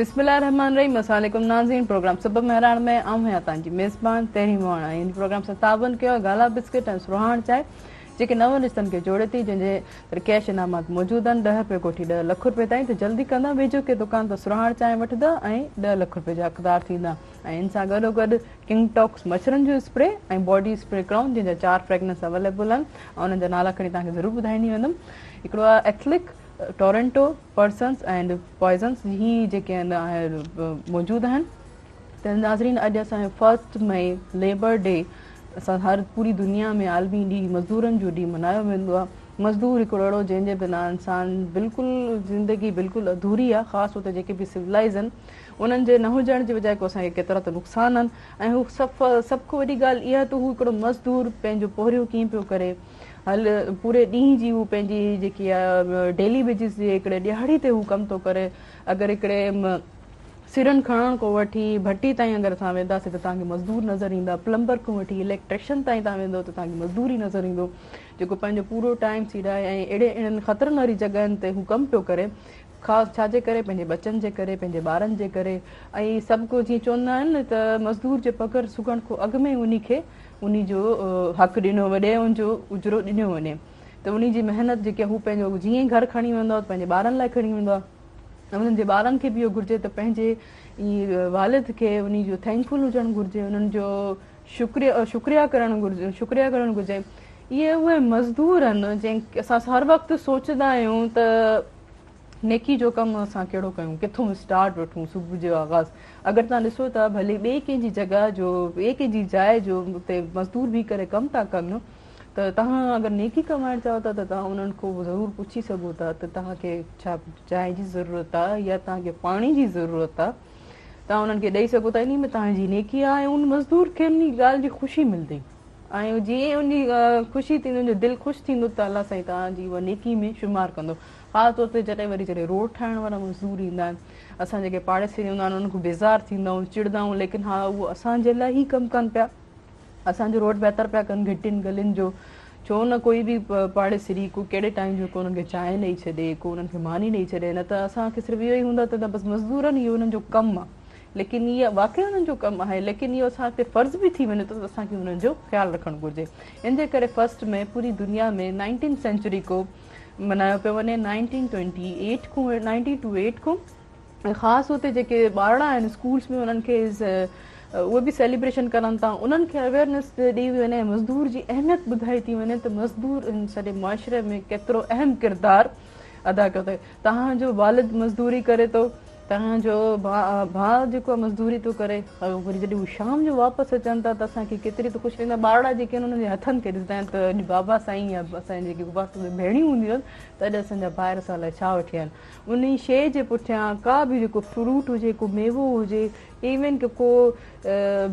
बिस्मिल्लाहिर्रहमानिर्रहीम। अस्सलाम वालेकुम नाज़रीन। प्रोग्राम सबब मेहरान में आऊं है तव्हांजी मेज़बान तेरी मोहन। इन प्रोग्राम सां ताबन कयो गाला बिस्किट ऐं सुरहाण चांहि जेके नव रिश्तनि खे जोड़े थी, जंहिंजे कैश इनामात मौजूद आहिनि 10 रुपए कोठी 10 लख रुपए ताईं। त जल्दी कंदा वेझो के दुकान त सुरहाण चांहि वठंदा ऐं 10 लख रुपए जा हक़दार थींदा। ऐं इन सां गॾोगॾु किंग टॉक्स मच्छरनि जो स्प्रे ऐं बॉडी स्प्रे क्राउन, जंहिंजा 4 फ्रेगनेंस अवेलेबल आहिनि ऐं उन्हनि जा नाला खणी तव्हांखे ज़रूरु ॿुधाईंदी वेंदमि। हिकिड़ो आहे एक्सलिक, टोरंटो, पर्सन्स एंड पॉइज़न्स, ही जेके आहिनि मौजूदु आहिनि। त नाज़रीन, अॼु असांजो 1 मई लेबर डे असां हर पूरी दुनिया में आलमी ॾींहुं मज़दूरनि जो ॾींहुं मल्हायो वेंदो आहे। मज़दूर हिकिड़ो अहिड़ो जंहिंजे बिना इंसान बिल्कुलु ज़िंदगी बिल्कुलु अधूरी आहे। ख़ासि तौर ते जेके बि सिविलाइज़ आहिनि उन्हनि जे न हुजण जे बजाए को असांखे केतिरा त नुक़सान आहिनि। ऐं हू सभु खां वॾी ॻाल्हि इहा त हू हिकिड़ो मज़दूर पंहिंजो पोरियो कीअं पियो करे, हल पूरे ॾींहं जी हू पंहिंजी जेकी आहे डेली बेजिस जे हिकिड़े ॾियाड़ी ते हू कमु थो करे। अगरि हिकिड़े सिरनि खणण खां वठी भट्टी ताईं अगरि असां वेंदासीं त तव्हांखे मज़दूर नज़र ईंदा। प्लम्बर खां वठी इलेक्ट्रिशियन ताईं तव्हां वेंदो त तव्हांखे मज़दूर ई नज़र ईंदो, जेको पंहिंजो पूरो टाइम सीड़ाए ऐं अहिड़नि ख़तरनि वारी जॻहियुनि ते हू कमु पियो करे। ख़ासि छाजे करे? पंहिंजे बचनि जे करे, पंहिंजे ॿारनि जे करे। ऐं सभु को जीअं चवंदा आहिनि त मज़दूर जे पघर सुकण खां अॻु में उन खे उन जो हक़ु ॾिनो वञे, उनजो उजरो ॾिनो वञे। त उन जी महिनत जेकी आहे हू पंहिंजो जीअं ई घर खणी वेंदो आहे पंहिंजे ॿारनि लाइ खणी वेंदो आहे। उन्हनि जे ॿारनि खे बि इहो घुरिजे त पंहिंजे वालिद खे उन जो थैंकफुल हुजणु घुरिजे, उन्हनि जो शुक्रिया करणु घुरिजे। इहे उहे मज़दूर आहिनि जंहिं असां हर वक़्तु सोचंदा आहियूं त नेकी जो कमु असां कहिड़ो कयूं, किथां स्टार्ट वठूं सुबुह जो आगाज़। अगरि तव्हां ॾिसो था भले ॿिए कंहिंजी जॻह जो, ॿिए कंहिंजी जाइ जो उते मज़दूर बि करे कमु था कनि, त तव्हां अगरि नेकी कमाइणु चाहियो था त तव्हां उन्हनि खां ज़रूरु पुछी सघो था त तव्हांखे छा चांहि जी ज़रूरत आहे या तव्हांखे पाणी जी ज़रूरत आहे। तव्हां उन्हनि खे ॾेई सघो था, इन में तव्हांजी नेकी आहे ऐं उन मज़दूर खे उन ॻाल्हि जी ख़ुशी मिलंदी। ऐं जीअं उन ख़ुशी थींदी, उनजो दिलि ख़ुशि थींदो त अलाह साईं तव्हांजी उहा नेकी में शुमारु कंदो। ख़ासि तौर ते जॾहिं रोड ठाहिण वारा मज़दूर ईंदा आहिनि, असां जेके पाड़ेसी हूंदा आहिनि उन्हनि खां बेज़ार थींदा आहियूं, चिड़ंदा आहियूं, लेकिन हा उहो असांजे लाइ ई कमु कनि पिया, असांजो रोड बहितर पिया कनि घिटियुनि गलियुनि जो। छो न कोई बि पाड़ेसिरी को कहिड़े टाइम जो को उन्हनि खे चांहि ॾेई छॾे, को उन्हनि खे मानी ॾेई छॾे, न त असांखे सिर्फ़ु इहो ई हूंदो त बसि मज़दूरनि इहो उन्हनि जो कमु आहे। लेकिन इहा वाक़ई उन्हनि जो कमु आहे, लेकिन इहो असांखे फ़र्ज़ु बि थी वञे थो त असांखे उन्हनि जो ख़्यालु रखणु घुरिजे। इन जे करे 1 में पूरी दुनिया में 19th सेंचुरी को मल्हायो पियो वञे, 1928 खां। ऐं ख़ासि तौर ते जेके ॿारड़ा आहिनि स्कूल्स में उन्हनि खे उहे बि सेलिब्रेशन करनि था, उन्हनि खे अवेयरनेस ॾेई वञे, मज़दूर जी अहमियत ॿुधाई थी वञे त मज़दूर इन सॼे मुआशिरे में केतिरो अहम किरदारु अदा कयो अथई। तव्हांजो वालिद मज़दूरी करे थो, तव्हांजो भाउ जेको आहे मज़दूरी थो करे, वरी जॾहिं हू शाम जो वापसि अचनि था त असांखे केतिरी त ख़ुशि थींदा। ॿारड़ा जेके आहिनि उन्हनि जे हथनि खे ॾिसंदा आहिनि त अॼु बाबा साईं या असांजी जेकी वास्तव में भेणियूं हूंदियूं आहिनि त अॼु असांजा ॿाहिरि असां लाइ छा वठी आया आहिनि। उन शइ जे पुठियां का बि जेको फ्रूट हुजे, को मेवो हुजे, इवन की को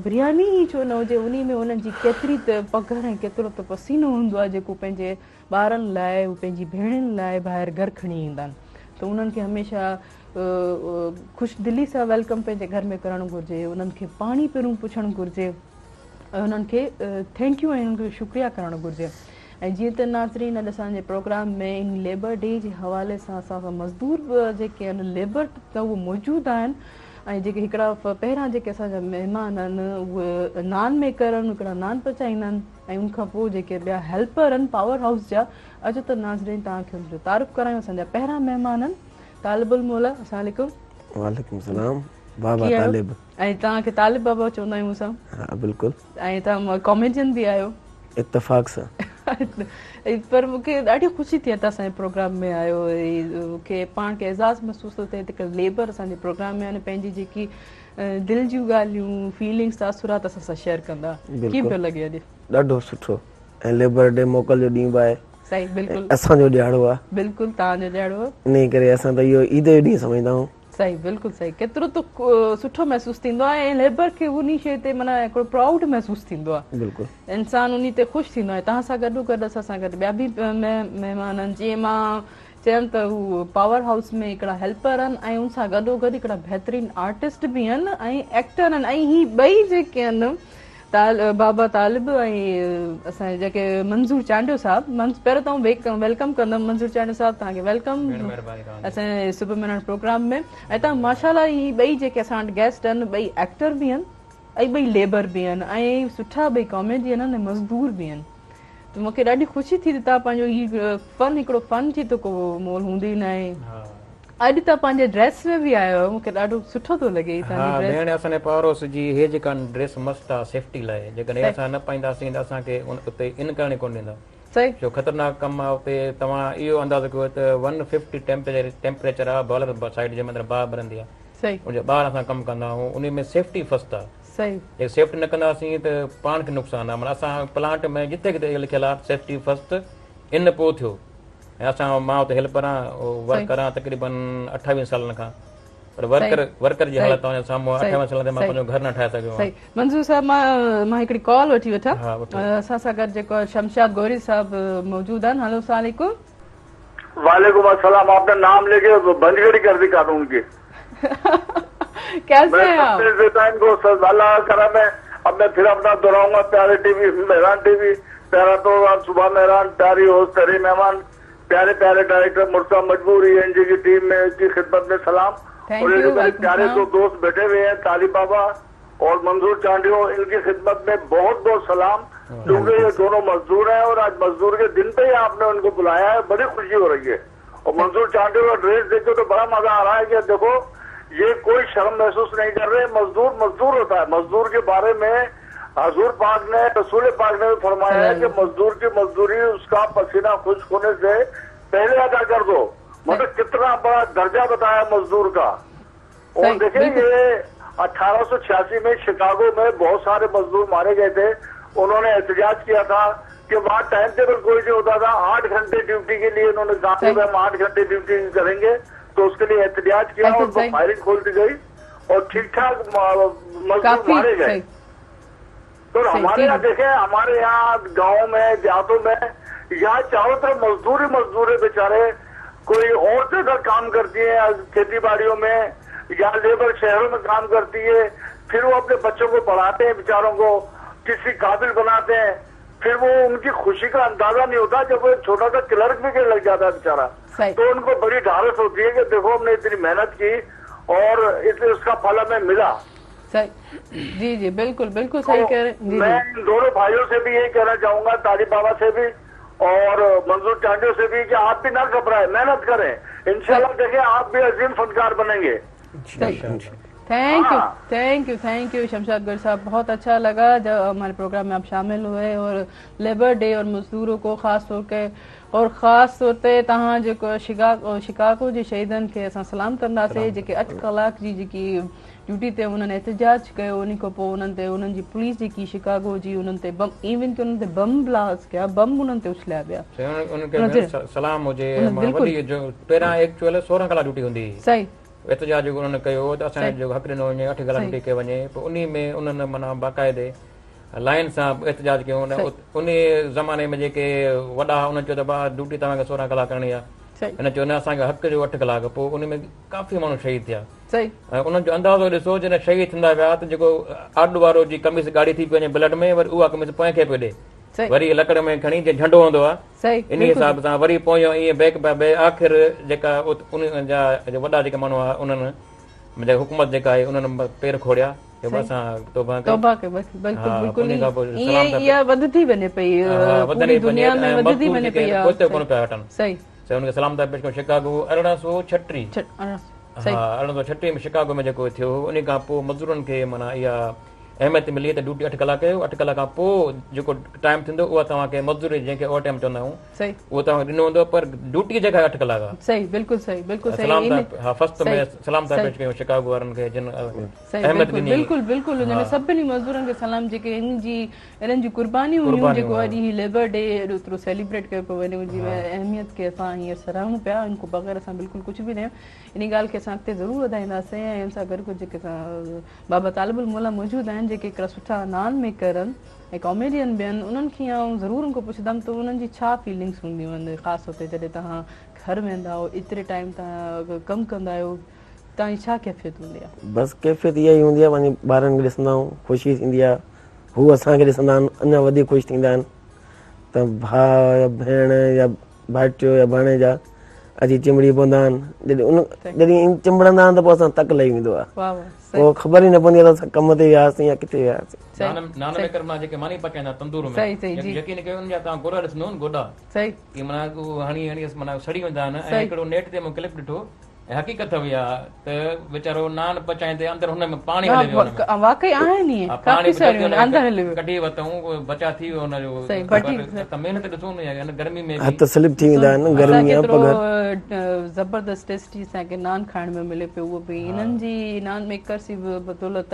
बिरयानी ई छो न हुजे, उन में उन्हनि जी केतिरी त पघर ऐं केतिरो त पसीनो हूंदो आहे जेको पंहिंजे ॿारनि लाइ, पंहिंजी भेणुनि लाइ ॿाहिरि घर खणी ईंदा आहिनि। त उन्हनि खे हमेशह ख़ुशि दिली सां वेलकम पंहिंजे घर में करणु घुरिजे, उन्हनि खे पाणी पहिरियों पुछणु घुरिजे, उन्हनि खे थैंक यू ऐं उन्हनि खे शुक्रिया करणु घुरिजे। ऐं जीअं त नाज़रीन, अॼु असांजे प्रोग्राम में इन लेबर डे जे हवाले सां असां मज़दूर जेके आहिनि लेबर त उहे मौजूदु आहिनि। ऐं जेके हिकिड़ा पहिरां जेके असांजा महिमान आहिनि उहे नान मेकर आहिनि, हिकिड़ा नान पचाईंदा आहिनि। ऐं उनखां पोइ जेके ॿिया हेल्पर आहिनि पावर हाउस जा, अॼु त नाज़रीन तव्हांखे उनजो तारीफ़ करायूं। असांजा पहिरां महिमान आहिनि तालिबुल मौला, अस्सलाम वालेकुम। वालेकुम सलाम। बाबा तालिब। ऐं तव्हांखे तालिब बाबा चवंदा आहियूं असां। हा बिल्कुलु। ऐं तव्हां कॉमेडियन बि आहियो। इत्तेफ़ाक़ सां। पर मूंखे ॾाढी ख़ुशी थी तव्हां असांजे प्रोग्राम में आयो। मूंखे पाण खे एज़ाज़ महसूसु थो थिए त लेबर असांजे प्रोग्राम में आहिनि, पंहिंजी जेकी दिलि जूं ॻाल्हियूं, फीलिंग्स, तासुरात असां सां शेयर कंदा। कीअं पियो लॻे अॼु? ॾाढो सुठो। ऐं लेबर डे मोकल जो ॾींहुं बि आहे। सही, बिल्कुलु असांजो ॾियारो आहे। बिल्कुलु तव्हांजो ॾियारो आहे, इन करे असां त इहो ईद जो ॾींहुं सम्झंदा आहियूं। सही, बिल्कुलु सही। केतिरो त सुठो महसूसु थींदो आहे ऐं लेबर खे उन शइ ते माना हिकिड़ो प्राउड महसूसु थींदो आहे। बिल्कुलु इंसानु उन ते ख़ुशि थींदो आहे। तव्हां सां गॾोगॾु असां सां गॾु ॿिया बि महिमान आहिनि, जीअं मां चयमि त हू पावर हाउस में हिकिड़ा हेल्पर आहिनि ऐं उन सां गॾोगॾु हिकिड़ा बहितरीनु आर्टिस्ट बि आहिनि ऐं एक्टर आहिनि। ऐं ही ॿई जेके आहिनि बाबा तालिब ऐं असांजे जेके मंज़ूर चांडियो साहिबु पहिरियों तव्हां वेलकम कंदमि मंज़ूर चांडियो साहिबु तव्हांखे वेलकम असांजे सुबुह मिलण प्रोग्राम में ऐं तव्हां माशाल्लाह ही ॿई जेके असां वटि गेस्ट आहिनि ॿई एक्टर बि आहिनि ऐं ॿई लेबर बि आहिनि ऐं सुठा ॿई कॉमेडियन आहिनि ऐं मज़दूर बि आहिनि त मूंखे ॾाढी ख़ुशी थी तव्हां पंहिंजो हीउ हिकिड़ो फन जी त को मोल हूंदी न आहे अॼु तव्हां पंहिंजे ड्रेस में बि आयो आहियो मूंखे ॾाढो सुठो थो लॻे भेण असांजे पड़ोस जी हे जेका ड्रेस मस्तु आहे सेफ्टी लाइ जेकॾहिं असां न पाईंदासीं त असांखे उते इन करण कोन ॾींदा सही छो ख़तरनाक कमु आहे उते तव्हां इहो अंदाज़ो कयो त 150 टेम्परेचर आहे बॉलर साइड जे अंदरि बाहि भरंदी आहे सही उनजे ॿाहिरि असां कमु कंदा आहियूं उन में सेफ्टी फस्ट आहे सही जे सेफ्टी न कंदासीं त पाण खे नुक़सानु आहे माना असां प्लांट में जिते किथे लिखियलु आहे सेफ्टी फस्ट इन पोइ थियो ऐं असां मां हुते हेल्पर आहियां वर्कर आहियां तक़रीबन 28 सालनि खां पर वर्कर जी हालत तव्हांजे साम्हूं 28 सालनि ते मां पंहिंजो घर न ठाहे सघियो सही मंज़ूर साहिबु मां हिकिड़ी कॉल वठी वठां असां सां गॾु जेको शमशाद गौरी साहिबु मौजूदु आहिनि हेलो अस्सलाम वालेकुम वालेकुम अस्सलाम आपने नाम लेके बंदगड़ी कर दी कानून की कैसे हैं आप को अल्लाह करा मैं अब मैं फिर अपना दोहराऊंगा प्यारे टीवी मेहरान टीवी प्यारा तो सुबह मेहरान प्यारी होस्ट तेरे मेहमान प्यारे प्यारे डायरेक्टर मुर्सा मजबूर एनजी की टीम में की खिदमत में सलाम और मेरे प्यारे दो दोस्त बैठे हुए हैं तालिब बाबा और मंजूर चांडियो इनकी खिदमत में बहुत बहुत सलाम क्योंकि ये दोनों मजदूर हैं और आज मजदूर के दिन पे ही आपने उनको बुलाया है बड़ी खुशी हो रही है और मंजूर चांडियो का ड्रेस देखो तो बड़ा मजा आ रहा है कि देखो ये कोई शर्म महसूस नहीं कर रहे मजदूर मजदूर होता है मजदूर के बारे में हजूर पाक ने रसूल पाक ने फरमाया है कि मजदूर की मजदूरी उसका पसीना खुश्क होने से पहले अदा कर दो मतलब कितना बड़ा दर्जा बताया मजदूर का और देखिए ये 1886 में शिकागो में बहुत सारे मजदूर मारे गए थे उन्होंने एहतजाज किया था कि वहाँ टाइम टेबल कोई नहीं होता था 8 घंटे ड्यूटी के लिए उन्होंने कहा कि हम 8 घंटे ड्यूटी करेंगे तो उसके लिए एहतजाज किया और फायरिंग खोल दी गई और ठीक ठाक मजदूर मारे गए तो हमारे यहाँ देखें हमारे यहाँ गाँव में देहातों में यहाँ चारों तरफ मजदूर है बेचारे कोई औरतें का काम करती है खेती बाड़ियों में या लेबर शहरों में काम करती है फिर वो अपने बच्चों को पढ़ाते हैं बेचारों को किसी काबिल बनाते हैं फिर वो उनकी खुशी का अंदाजा नहीं होता जब वो छोटा सा क्लर्क भी लग जाता है बेचारा तो उनको बड़ी ढारस होती है कि देखो हमने इतनी मेहनत की और इसलिए उसका फल हमें मिला सही जी जी बिल्कुल बिल्कुल सही कह रहे हैं मैं इन दोनों भाइयों से भी यही कहना चाहूंगा तालिब बाबा से भी और मंजूर चांडियो से भी कि आप भी ना घबराए मेहनत करें इंशाल्लाह देखिए आप भी अजीम फनकार बनेंगे थैंक यू शमशाद गौरी साहब बहुत अच्छा लगा जब हमारे प्रोग्राम में आप शामिल हुए और लेबर डे और मजदूरों को ख़ास तौर के और ख़ास तौर ते तव्हां जेको शिकागो जे शहीदनि खे असां सलाम कंदासीं जेके 8 कलाक जी जेकी ड्यूटी ते उन्हनि एहतजाज कयो उन खां पोइ उन्हनि ते उन्हनि जी पुलिस जेकी शिकागो जी उन्हनि ते बम इवन कि उन्हनि ते बम ब्लास्ट कया बम उन्हनि ते उछलिया विया सलाम हुजे पहिरां एक्चुअल 16 कलाक ड्यूटी हूंदी सही एहतजाज जेको उन्हनि कयो त असांजो जेको हक़ ॾिनो वञे 8 कलाक ड्यूटी कई वञे पोइ उन में उन्हनि माना बाक़ाइदे लाइन सां एहतजाज कयो उन ज़माने में जेके वॾा उन्हनि चयो त भाउ ड्यूटी तव्हांखे 16 कलाक करणी आहे हिन चयो न असांखे हक़ जो 8 कलाक पोइ उन में काफ़ी माण्हू शहीद थिया ऐं उन्हनि जो अंदाज़ो ॾिसो जॾहिं शहीद थींदा विया त जेको आॾो वारो जी कमीज़ ॻाढ़ी थी पई वञे ब्लड में वरी उहा कमीज़ पोइ खे पियो ॾे वरी लकड़ में खणी जीअं झंडो हूंदो आहे इन हिसाब सां वरी पोयों ईअं बैक बाय आख़िर जेका उन जा वॾा जेके माण्हू आहे उन्हनि हुकूमत जेका आहे उन्हनि पेर खोड़िया सलाम था पेश कयूं शिकागो 1836 में शिकागो में जेको थियो उन खां पोइ मज़दूरनि खे माना इहा अहमियत मिली त ड्यूटी 8 कलाक कयो 8 कलाक खां पोइ जेको टाइम थींदो उहा तव्हांखे मज़दूरी जंहिंखे ओवर टाइम चवंदा आहियूं उहो तव्हांखे ॾिनो हूंदो पर ड्यूटी जेका 8 कलाक आहे सही बिल्कुलु सही बिल्कुलु सही फर्स्ट में सलाम था पेश कयूं शिकागो वारनि खे जिन अहमियत ॾिनी बिल्कुलु बिल्कुलु हुन में सभिनी मज़दूरनि खे सलाम जेके इन्हनि जी कुर्बानियूं हुयूं जेको अॼु ही लेबर डे एतिरो सेलिब्रेट कयो पियो वञे हुनजी अहमियत खे असां हींअर सराहूं पिया इनको बग़ैर असां बिल्कुलु कुझु बि न इन ॻाल्हि खे असां अॻिते ज़रूरु वधाईंदासीं ऐं हिन सां गॾु जेके बाबा तालिबुल मौला मौजूदु आहिनि जेके हिकिड़ा सुठा नान मेकर आहिनि ऐं कॉमेडियन बि आहिनि उन्हनि खे आउं ज़रूरु उनको पुछंदमि त उन्हनि जी छा फीलिंग्स हूंदियूं आहिनि ख़ासि तौर ते जॾहिं तव्हां घर वेंदा आहियो एतिरे टाइम तव्हां कमु कंदा आहियो तव्हांजी छा कैफ़ियत हूंदी आहे बसि कैफ़ियत इहा ई हूंदी आहे पंहिंजे ॿारनि खे ॾिसंदा आहियूं ख़ुशी थींदी आहे हू असांखे ॾिसंदा आहिनि अञा वधीक ख़ुशि थींदा आहिनि त भाउ या भेण या भाइटियो या भाणेजा अची चिंबड़ी पवंदा आहिनि जॾहिं चिंबड़ंदा आहिनि त पोइ असां तक लही वेंदो आहे वाह वाह पोइ ख़बर ई न पवंदी आहे त असां कम ते वियासीं या किथे वियासीं नान में कर मां जेके मानी पचाईंदा तंदूर में सही सही जी यकीन कयो उन जा तव्हां गोॾा ॾिसंदो न गोॾा सही की माना हणी हणी माना सड़ी वेंदा आहिनि ऐं हिकिड़ो नेट ते मूं क्लिप ॾिठो ऐं हक़ीक़त हुई आहे त वीचारो नान पचाईंदे अंदरि हुन में पाणी हली वियो वाकई आहिनि ईअं काफ़ी सारियूं अंदरि हली वियो कढी वरितऊं बचा थी वियो हुनजो त महिनत ॾिसूं न गर्मी में हथ स्लिप थी वेंदा आहिनि गर्मी आहे केतिरो ज़बरदस्त टेस्टी असांखे नान खाइण में मिले पियो उहो बि इन्हनि जी नान मेकर्स जी बदौलत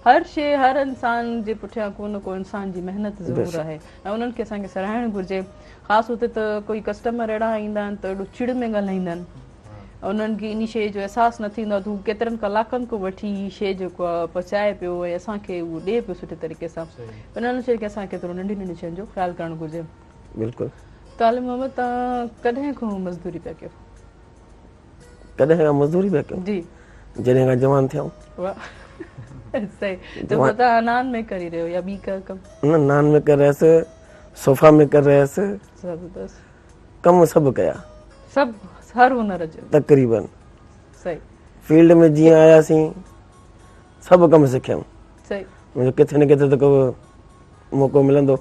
हर शइ हर इंसान जे पुठियां को न को इंसान जी महिनत ज़रूरु आहे ऐं उन्हनि खे असांखे सराहणु घुरिजे ख़ासि हुते त कोई कस्टमर अहिड़ा ईंदा आहिनि त एॾो चिड़ में ॻाल्हाईंदा आहिनि उन्हनि खे इन शइ जो अहसासु न थींदो आहे त हू केतिरनि कलाकनि खां वठी हीअ शइ जेको आहे पचाए पियो ऐं असांखे उहो ॾिए पियो सुठे तरीक़े सां उन्हनि शइ खे असांखे केतिरो नंढी नंढी शयुनि जो ख़्यालु करणु घुरिजे बिल्कुलु तालिम मोहम्मद तव्हां कॾहिं खां मज़दूरी पिया कयो कॾहिं खां मज़दूरी पिया कयूं जी जॾहिं खां जवान थियूं वाह सही त पोइ तव्हां नान में करे रहियो या ॿी का कमु न नान में कर रहियसि सोफ़ा में कर रहियसि ज़बरदस्त कम सभु कया सभु हर हुनर जो तक़रीबन सही फील्ड में जीअं आयासीं सभु कम सिखियऊं सही मुंहिंजो किथे न किथे त को मौक़ो मिलंदो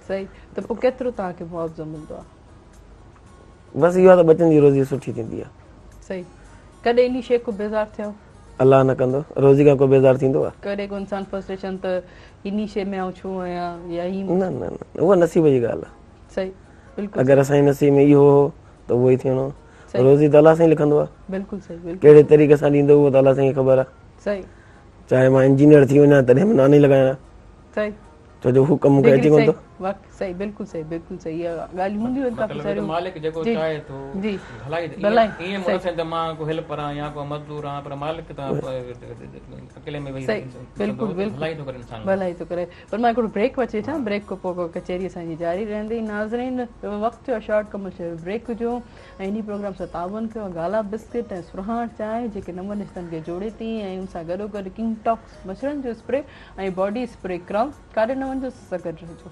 सही त पोइ केतिरो तव्हांखे मुआवज़ो मिलंदो आहे बसि इहो आहे त बचनि जी रोज़ी सुठी थींदी आहे सही कॾहिं इन शइ खां बेज़ार थियो अलाह न कंदो रोज़ी खां को बेज़ार थींदो आहे कॾहिं को इंसान फ्रस्ट्रेशन त इन शइ में आउं छो आहियां या ही न न न उहा नसीब जी ॻाल्हि आहे सही बिल्कुलु अगरि असांजे नसीब में इहो हो त उहो ई थियणो रोज़ी त अलाह सां ई लिखंदो आहे बिल्कुलु सही बिल्कुलु कहिड़े तरीक़े सां ॾींदो उहो त अलाह सां ई ख़बर आहे सही चाहे मां इंजीनियर थी वञा तॾहिं बि नान ई लॻायां सही छो जो हू कमु मूंखे अची कोन थो सही बिल्कुलु सही इहा ॻाल्हियूं हूंदियूं आहिनि काफ़ी सारियूं मालिक जेको चाहे थो जी हलाई ईअं मुड़स त मां को हेल्पर आहियां या को मज़दूर आहियां पर मालिक त अकेले में वेही बिल्कुलु हलाई थो करे इंसान भलाई थो करे पर मां हिकिड़ो ब्रेक वठी अचां ब्रेक खां पोइ कचहरी असांजी जारी रहंदी नाज़रीन वक़्तु शॉर्ट कमर्शियल ब्रेक जो ऐं इन प्रोग्राम सां तावन कयो गाला बिस्किट ऐं सुरहाण चांहि जेके नव रिश्तनि खे जोड़े थी ऐं उन सां गॾोगॾु किंग टॉक्स मछरनि जो स्प्रे ऐं बॉडी स्प्रे क्राउन काॾे न वञिजो सां गॾु रहिजो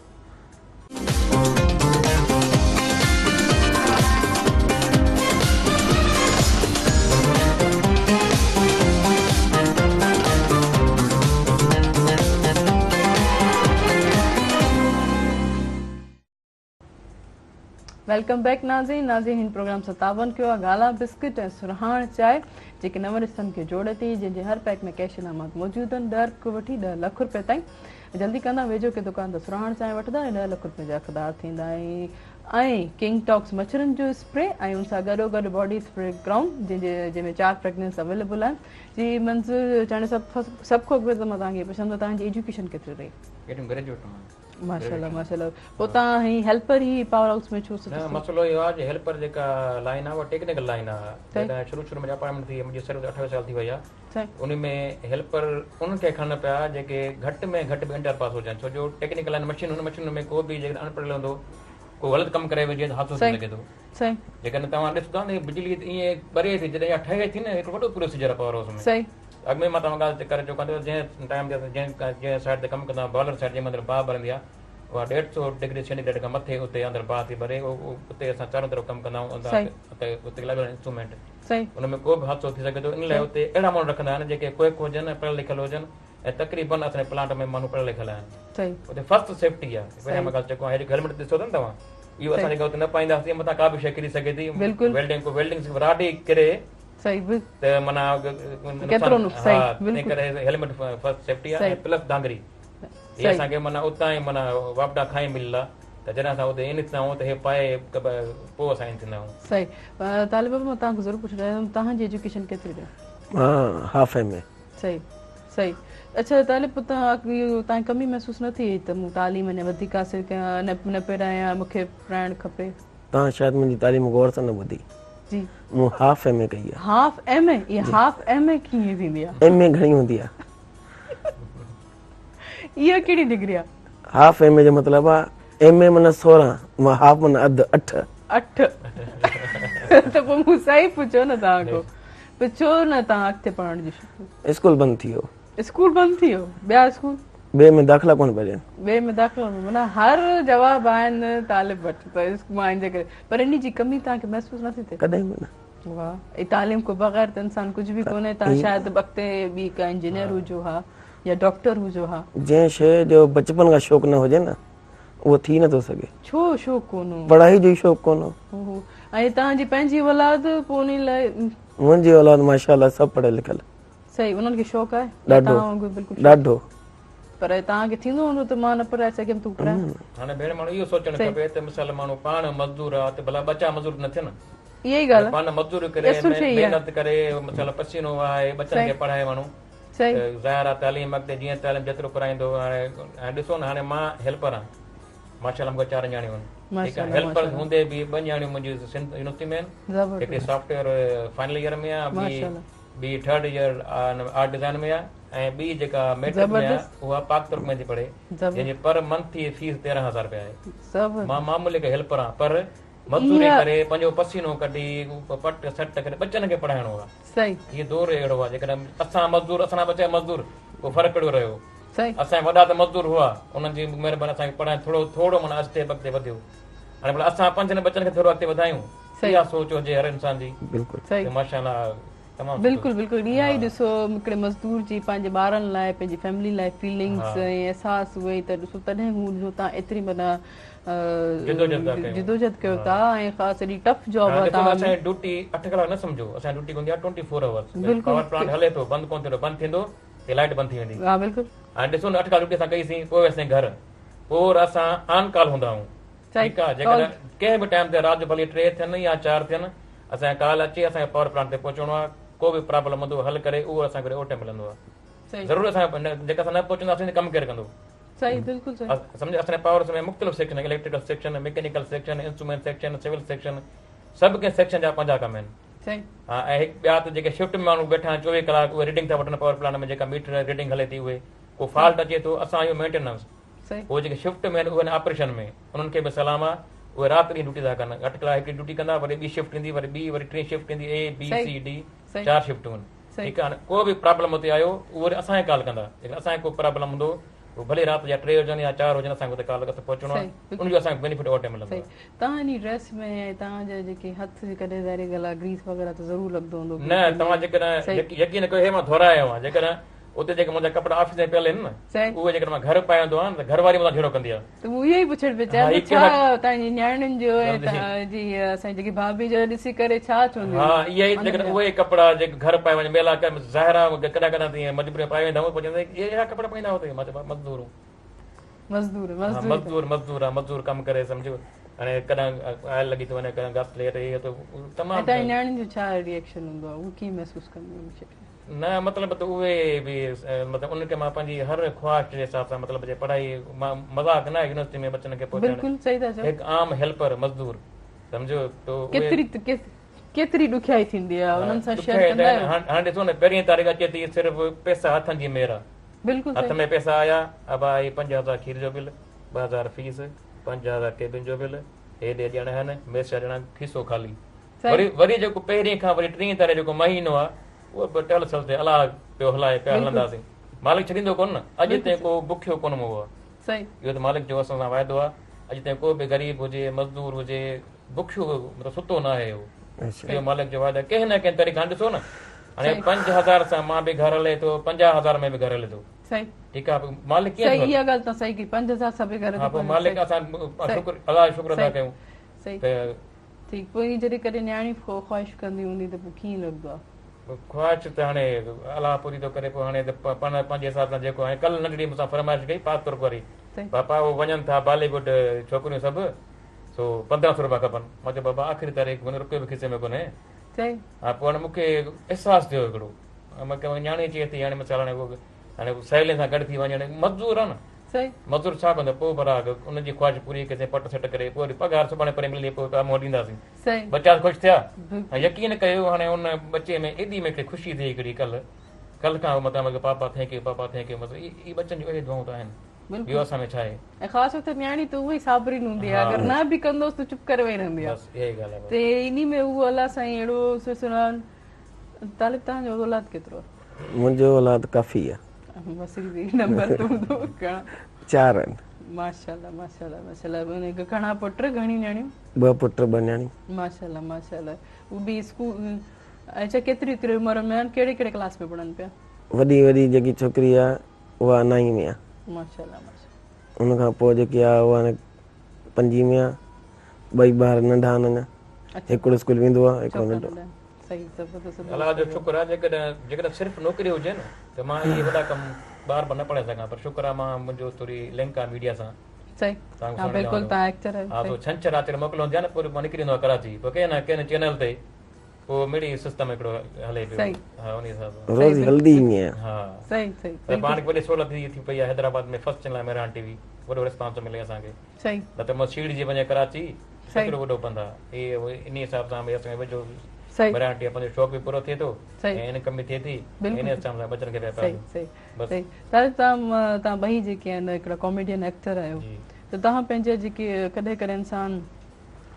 वेलकम बैक नाज़रीन हिन प्रोग्राम सां तावन कयो आहे गाला बिस्किट ऐं सुरहाण चांहि जेके नव रिश्तनि खे जोड़े थी जंहिंजे हर पैक में कैश इनामात मौजूदु आहिनि 10 खां वठी 10 लख रुपए ताईं जल्दी कंदा वेझो के दुकान ते सुरहाण चांहि वठंदा ऐं 10 लख रुपए जा हक़दार थींदा ऐं किंग टॉक्स मछरनि जो स्प्रे ऐं उन सां गॾोगॾु बॉडी स्प्रे क्राउन जंहिंमें 4 फ्रेगनेंस अवेलेबल आहिनि जी मंज़ूर चाहे सभु खां अॻु त मां तव्हांखे पुछंदो तव्हांजी एजुकेशन केतिरी रही ग्रेजुएट माशाल्लाह माशाल्लाह पोइ तव्हां ही हेल्पर ही पावर हाउस में छो न मसलो इहो आहे हेल्पर जेका लाइन आहे उहा टेक्निकल लाइन आहे शुरू में अपार्टमेंट थी मुंहिंजी सर्विस 28 साल थी वई आहे उन में हेल्पर उनखे खणनि पिया जेके घटि में घटि बि इंटर पास हुजनि छो जो टेक्निकल लाइन मशीन हुन मशीन में को बि जेके अनपढ़ियल हूंदो को ग़लति कमु करे वेठे हादसो थी सघे थो जेकॾहिं तव्हां ॾिसंदा न बिजली ईअं ॿरे थी जॾहिं ठहे थी न हिकिड़ो वॾो प्रोसीजर आहे पावर हाउस में अॻु में मां तव्हां ॻाल्हि करे चुका आहियां जंहिं टाइम ते जंहिं साइड ते कमु कंदा बॉलर साइड जंहिं अंदरि बाहि भरंदी आहे उहा 150 डिग्री सेंटीग्रेड खां मथे उते अंदरि बाहि थी भरे उते असां चारो तरफ़ कमु कंदा आहियूं उते लॻल इंस्ट्रूमेंट हुन में को बि हादसो थी सघे थो इन लाइ उते अहिड़ा माण्हू रखंदा आहिनि जेके कोई हुजनि पढ़ियल लिखियल हुजनि ऐं तक़रीबन असांजे प्लांट में माण्हू पढ़ियल लिखियल आहिनि उते फर्स्ट सेफ्टी आहे पहिरियां मां ॻाल्हि चुको आहियां हेलमेट ॾिसो था न तव्हां इहो असांजे घर उते न पाईंदासीं मथां का बि शइ किरी सघे थी वेल्डिंग राड ई किरे त माना करे हेलमेट फर्स्ट सेफ्टी आहे प्लस दांगरी असांखे माना उतां ई माना वापडा खाई मिलियल आहे त जॾहिं असां उते इन थींदा आहियूं त हे पाए पोइ असां इन थींदा आहियूं सही तालिब मां तव्हांखे ज़रूरु पुछणु चाहियां तव्हांजी एजुकेशन केतिरी रही मां हाफ एम ए सही अच्छा तालिब तव्हांखे कमी महसूसु न थी त मूं तालीम अञा वधीक हासिल कयां न पहिरियां मूंखे पढ़ाइणु खपे तव्हां शायदि मुंहिंजी तालीम गौर सां न ॿुधी जी मूं हाफ एम ए कई आहे हाफ एम ए इहा हाफ एम ए कीअं थींदी आहे एम ए घणी हूंदी आहे इहा कहिड़ी डिग्री आहे हाफ एम ए जो मतिलबु आहे एम ए माना 16 मां हाफ माना अधु 8 त पोइ मूं सही पुछो न तव्हांखां पुछो न तव्हां अॻिते पढ़ण जी स्कूल बंदि थी वियो स्कूल बंदि थी वियो ॿिया स्कूल ॿिए में दाख़िला कोन पिया ॾियनि। ॿिए में दाख़िला माना हर जवाब आहिनि तालिब वटि त मां जे करे पर इन जी कमी तव्हांखे महसूस नथी थिए? कॾहिं बि न। वाह, ऐं तालीम को बग़ैर त इंसान कुझु बि कोन्हे। तव्हां शायदि अॻिते ॿी का इंजीनियर हुजो हा या डॉक्टर हुजो हा। जंहिं शइ जो बचपन खां शौक़ु न हुजे न उहो थी नथो सघे। छो शौक़ु कोन हो? पढ़ाई जो ई शौक़ु कोन हो। ऐं तव्हांजी पंहिंजी औलाद पोइ उन लाइ? मुंहिंजी औलाद माशाअल्लाह सभु पढ़ियल लिखियल। सही, उन्हनि खे शौक़ु आहे? ॾाढो ॾाढो। पर तव्हांखे थींदो हूंदो त मां न पढ़ाए सघियमि तूं पढ़ाए? हाणे भेण माण्हू इहो सोचणु खपे त मिसाल माण्हू पाण मज़दूर आहे त भला ॿचा मज़दूर न थियनि। इहा ई ॻाल्हि पाण मज़दूरी करे महिनत करे मिसाल पसीनो आहे बचनि खे पढ़ाए माण्हू ज़ाहिर आहे तालीम अॻिते जीअं तालीम जेतिरो पढ़ाईंदो। हाणे ॾिसो न हाणे मां हेल्पर आहियां माशाअल्लाह मूंखे 4 न्याणियूं आहिनि। ठीकु आहे, हेल्पर हूंदे बि 2 न्याणियूं मुंहिंजी यूनिवर्सिटी में आहिनि। हिकिड़ी सॉफ्टवेयर फाइनल ईयर में आहे, ॿी 3rd ईयर आर्ट डिज़ाइन में आहे ऐं ॿी जेका मैट्रिक में आहे उहा पाक तुर्क में थी पढ़े जंहिंजी पर मंथ जी फीस 13,000 रुपया आहे। मां मामूली हिकु हेल्पर आहियां पर मज़दूरी करे पंहिंजो पसीनो कढी पट सट करे बचनि खे पढ़ाइणो आहे। इहो दौर अहिड़ो आहे जेकॾहिं असां मज़दूर असां बचा मज़दूर पोइ फ़र्क़ु कहिड़ो रहियो। असांजा वॾा त मज़दूर हुआ उन्हनि जी महिरबानी असांखे पढ़ाइण थोरो माना अॻिते वधियो। हाणे भला असां 5 बचनि खे थोरो अॻिते वधायूं इहा सोच हुजे हर इंसान जी। माशाअल्लाह बिल्कुलु बिल्कुलु इहा ई ॾिसो हिकिड़े मज़दूर जी पंहिंजे ॿारनि लाइ पंहिंजी फैमिली लाइ फीलिंग्स ऐं एहसास उहे त ॾिसो तॾहिं हू ॾिसो तव्हां एतिरी माना जिदोजहद कयो था ऐं ख़ासि एॾी टफ जॉब आहे। असांजी ड्यूटी 8 कलाक न सम्झो, असांजी ड्यूटी हूंदी आहे 24 आवर्स। पावर प्लांट हले थो बंदि कोन थींदो, बंदि थींदो त लाइट बंदि थी वेंदी। हा बिल्कुलु। हाणे ॾिसो न 8 कलाक ड्यूटी असां कईसीं पोइ असां घर पोइ असां ऑन कॉल हूंदा आहियूं। ठीकु आहे, जेकॾहिं कंहिं बि टाइम ते राति जो भली 3 थियनि या 4 थियनि असांखे कॉल अचे असांखे पावर प्लांट ते पहुचणो आहे। को बि प्रॉब्लम हूंदो हल करे उहो असांखे ओवर टाइम मिलंदो आहे। ज़रूरु असां जेका असां न पहुचंदासीं कमु केरु कंदो? सही बिल्कुलु सम्झो। असांजे पावर में मुख़्तलिफ़ section electrical section mechanical section instrument section civil section सभु कंहिं सेक्शन जा 50 कम आहिनि। हा ऐं ॿिया त जेके शिफ्ट में माण्हू वेठा आहिनि 24 कलाक उहे रीडिंग था वठनि पावर प्लांट में जेका मीटर रीडिंग हले थी उहे को फॉल्ट अचे थो असां इहो मेंटेनेंस उहे जेके शिफ्ट में आहिनि उहे ऑपरेशन में उन्हनि खे बि सलाम आहे। उहे राति ॾींहुं ड्यूटी था कनि 8 कलाक हिकिड़ी ड्यूटी कंदा वरी ॿी शिफ्ट ईंदी वरी ॿी वरी 3 शिफ्ट ईंदी A B C D 4 शिफ्टूं आहिनि। ठीकु आहे, को बि प्रॉब्लम हुते आयो उहो वरी असांखे कॉल कंदा। असांखे को प्रॉब्लम हूंदो भले राति जा 3 हुजनि या 4 हुजनि असांखे हुते कॉल करे पहुचणो आहे उनजो असांखे बेनिफिट ओवर टाइम मिलंदो आहे। तव्हां इन ड्रेस में तव्हांजा जेके हथ कॾहिं ज़ाहिर गला ग्रीस वग़ैरह त ज़रूरु लॻंदो हूंदो न? तव्हां जेकॾहिं यकीन कयो हे मां धोरायो आहियां जेकॾहिं उते जेके मुंहिंजा कपिड़ा ऑफिस में पियल आहिनि न उहे जेकॾहिं मां घर पाईंदो आहियां त घर वारी मूंखां झेड़ो कंदी आहे। त उहो ई पुछण पियो चाहियां छा तव्हांजी न्याणियुनि जो ऐं तव्हांजी असांजी जेकी भाभी जो ॾिसी करे छा चवंदी? हा इहा ई जेकॾहिं उहे कपिड़ा जेके घर पाए वञे मेला ज़ाहिर आहे कॾहिं कॾहिं तीअं मजबूरी पाए वेंदा आहियूं पोइ चवंदा इहे कपिड़ा पाईंदा हुते। मां चयो मज़दूर मज़दूर आहे मज़दूर कमु करे सम्झो। हाणे कॾहिं आयल लॻी थो वञे कॾहिं घास लेट इहो त तमामु। न्याणियुनि जो छा रिएक्शन हूंदो आहे उहो कीअं महसूसु कंदी? न मतिलबु त उहे बि मतिलबु उनखे मां पंहिंजी हर ख़्वाहिश जे हिसाब सां मतिलबु जे पढ़ाई मां मज़ाक न यूनिवर्सिटी में बचनि खे पहुचाइण हिकु आम हेल्पर मज़दूर सम्झो केतिरी ॾुखियाई थींदी आहे उन्हनि सां शेयर कंदा आहियो? हाणे ॾिसो न पहिरीं तारीख़ अचे थी सिर्फ़ु पैसा हथनि जी मेहर आहे। बिल्कुलु हथ में पैसा आया अब आई 5,000 खीर जो बिल 2,000 फीस 5,000 केबिन जो बिल हेॾे ॾियण आहिनि मैस ॾियणा खीसो ख़ाली। वरी जेको पहिरीं खां वरी 3 तारीख़ जेको महीनो आहे उहो बि टल सल ते अलाह पियो हलाए पिया हलंदासीं। मालिक छॾींदो कोन न अॼु ताईं को बुखियो कोन हुओ आहे। इहो त मालिक जो असां सां वाइदो आहे। अॼु ताईं को बि ग़रीब हुजे मज़दूर हुजे बुखियो मतिलबु सुतो न आहे। इहो मालिक जो वाइदो आहे कंहिं न कंहिं तरीक़े हाणे ॾिसो न हाणे 5,000 सां मां बि घर हले थो 50,000 में बि घर हले थो। ठीकु आहे मालिक कीअं इहा ॻाल्हि त सही की 5,000 सां बि घर पोइ मालिक असां अलाह शुक्र अदा कयूं। ठीकु पोइ जॾहिं कॾहिं न्याणी ख़्वाहिश कंदी हूंदी त पोइ कीअं लॻंदो आहे? ख़्वाहिश त हाणे अलाह पूरी थो करे पोइ हाणे पंहिंजे हिसाब सां जेको हाणे कल्ह नंढड़ी मूंसां फरमाइश कई पाक तुर्क वारी पापा उहो वञनि था बॉलीवुड छोकिरियूं सभु सो 1,500 रुपया खपनि। मां चयो बाबा आख़िरी तारीख़ रुपयो बि खिसे में कोन्हे। हा पोइ हाणे मूंखे अहसासु थियो हिकिड़ो मूंखे न्याणी अचे थी हाणे मिसाल हाणे सहेलियुनि सां गॾु थी वञे मज़दूर आहे न मज़दूर छा कंदो पोइ बराग उनजी ख़्वाहिश पूरी कईसीं पट सट करे पोइ वरी पघार सुभाणे परे मिली पोइ तव्हां ॾींदासीं बच्चा ख़ुशि थिया। यकीन कयो हाणे उन बचे में एॾी मूंखे ख़ुशी थी हिकिड़ी कल्ह खां मतिलबु पापा थैंक यू मतिलबु इहे बचनि जूं अहिड़ी दुआऊं त आहिनि। ॿियो असां में छा आहे ऐं ख़ासि तौर ते न्याणी त उहा ई साबरीन हूंदी आहे अगरि न बि कंदोसि त चुप करे वेही रहंदी आहे। इहा ई ॻाल्हि आहे त इन में उहो अलाह साईं अहिड़ो सिलसिलो तालिब तव्हांजो औलाद केतिरो? मुंहिंजो औलाद काफ़ी आहे। वसीली नंबर तो दो घणा 4 आहिनि। माशाल्लाह माशाल्लाह माशाल्लाह उन घणा पुट घणी न्याणियूं? 2 पुट 2 न्याणी। माशाल्लाह माशाल्लाह वो भी स्कूल अच्छा केतिरी उम्र में आहिनि कहिड़े कहिड़े क्लास में पढ़नि पिया? वॾी जेकी छोकिरी आहे उहा 9 में आहे। माशाल्लाह माशाल्लाह। उन खां पोइ जेकी आहे उहा 5 में आहे। 2 ॿार नंढा आहिनि अञा। हिकिड़ो स्कूल वेंदो आहे हिकिड़ो नंढो। सही ज़बरदस्त। अलाह जो शुक्र आहे जेकॾहिं सिर्फ़ु नौकिरी हुजे न त मां इहे वॾा कम ॿार न पढ़े सघां पर शुक्र आहे मां मुंहिंजो थोरी लिंक आहे मीडिया सां। सही हां बिल्कुल ता एक्टर है। हां तो छंछर रात मोकल हूंदी आहे न पूरी मां निकिरी वेंदो आहे कराची पोइ कंहिं चैनल ते पोइ मिड़ी सिस्टम हिकिड़ो हले पियो। हा उन हिसाब रोज़ हल्दी में आहे। हा सही सही त पाण खे वॾी सहूलियत थी पई आहे हैदराबाद में फर्स्ट चैनल आहे मेहरान टीवी वॾो रिस्पॉन्स मिले असांखे। सही न त मां सीड़ी जी वञे कराची हिकिड़ो वॾो पंधु आहे इहे इन हिसाब सां भई असांखे वेझो मेहरान टीवी पंहिंजो शौक़ बि पूरो थिए थो ऐं इनकम बि थिए थी इन हिसाब सां बचनि खे पिया सही सही सही। तव्हां ॿई जेके आहिनि हिकिड़ा कॉमेडियन एक्टर आहियो त तव्हां पंहिंजे जेके कॾहिं कॾहिं इंसान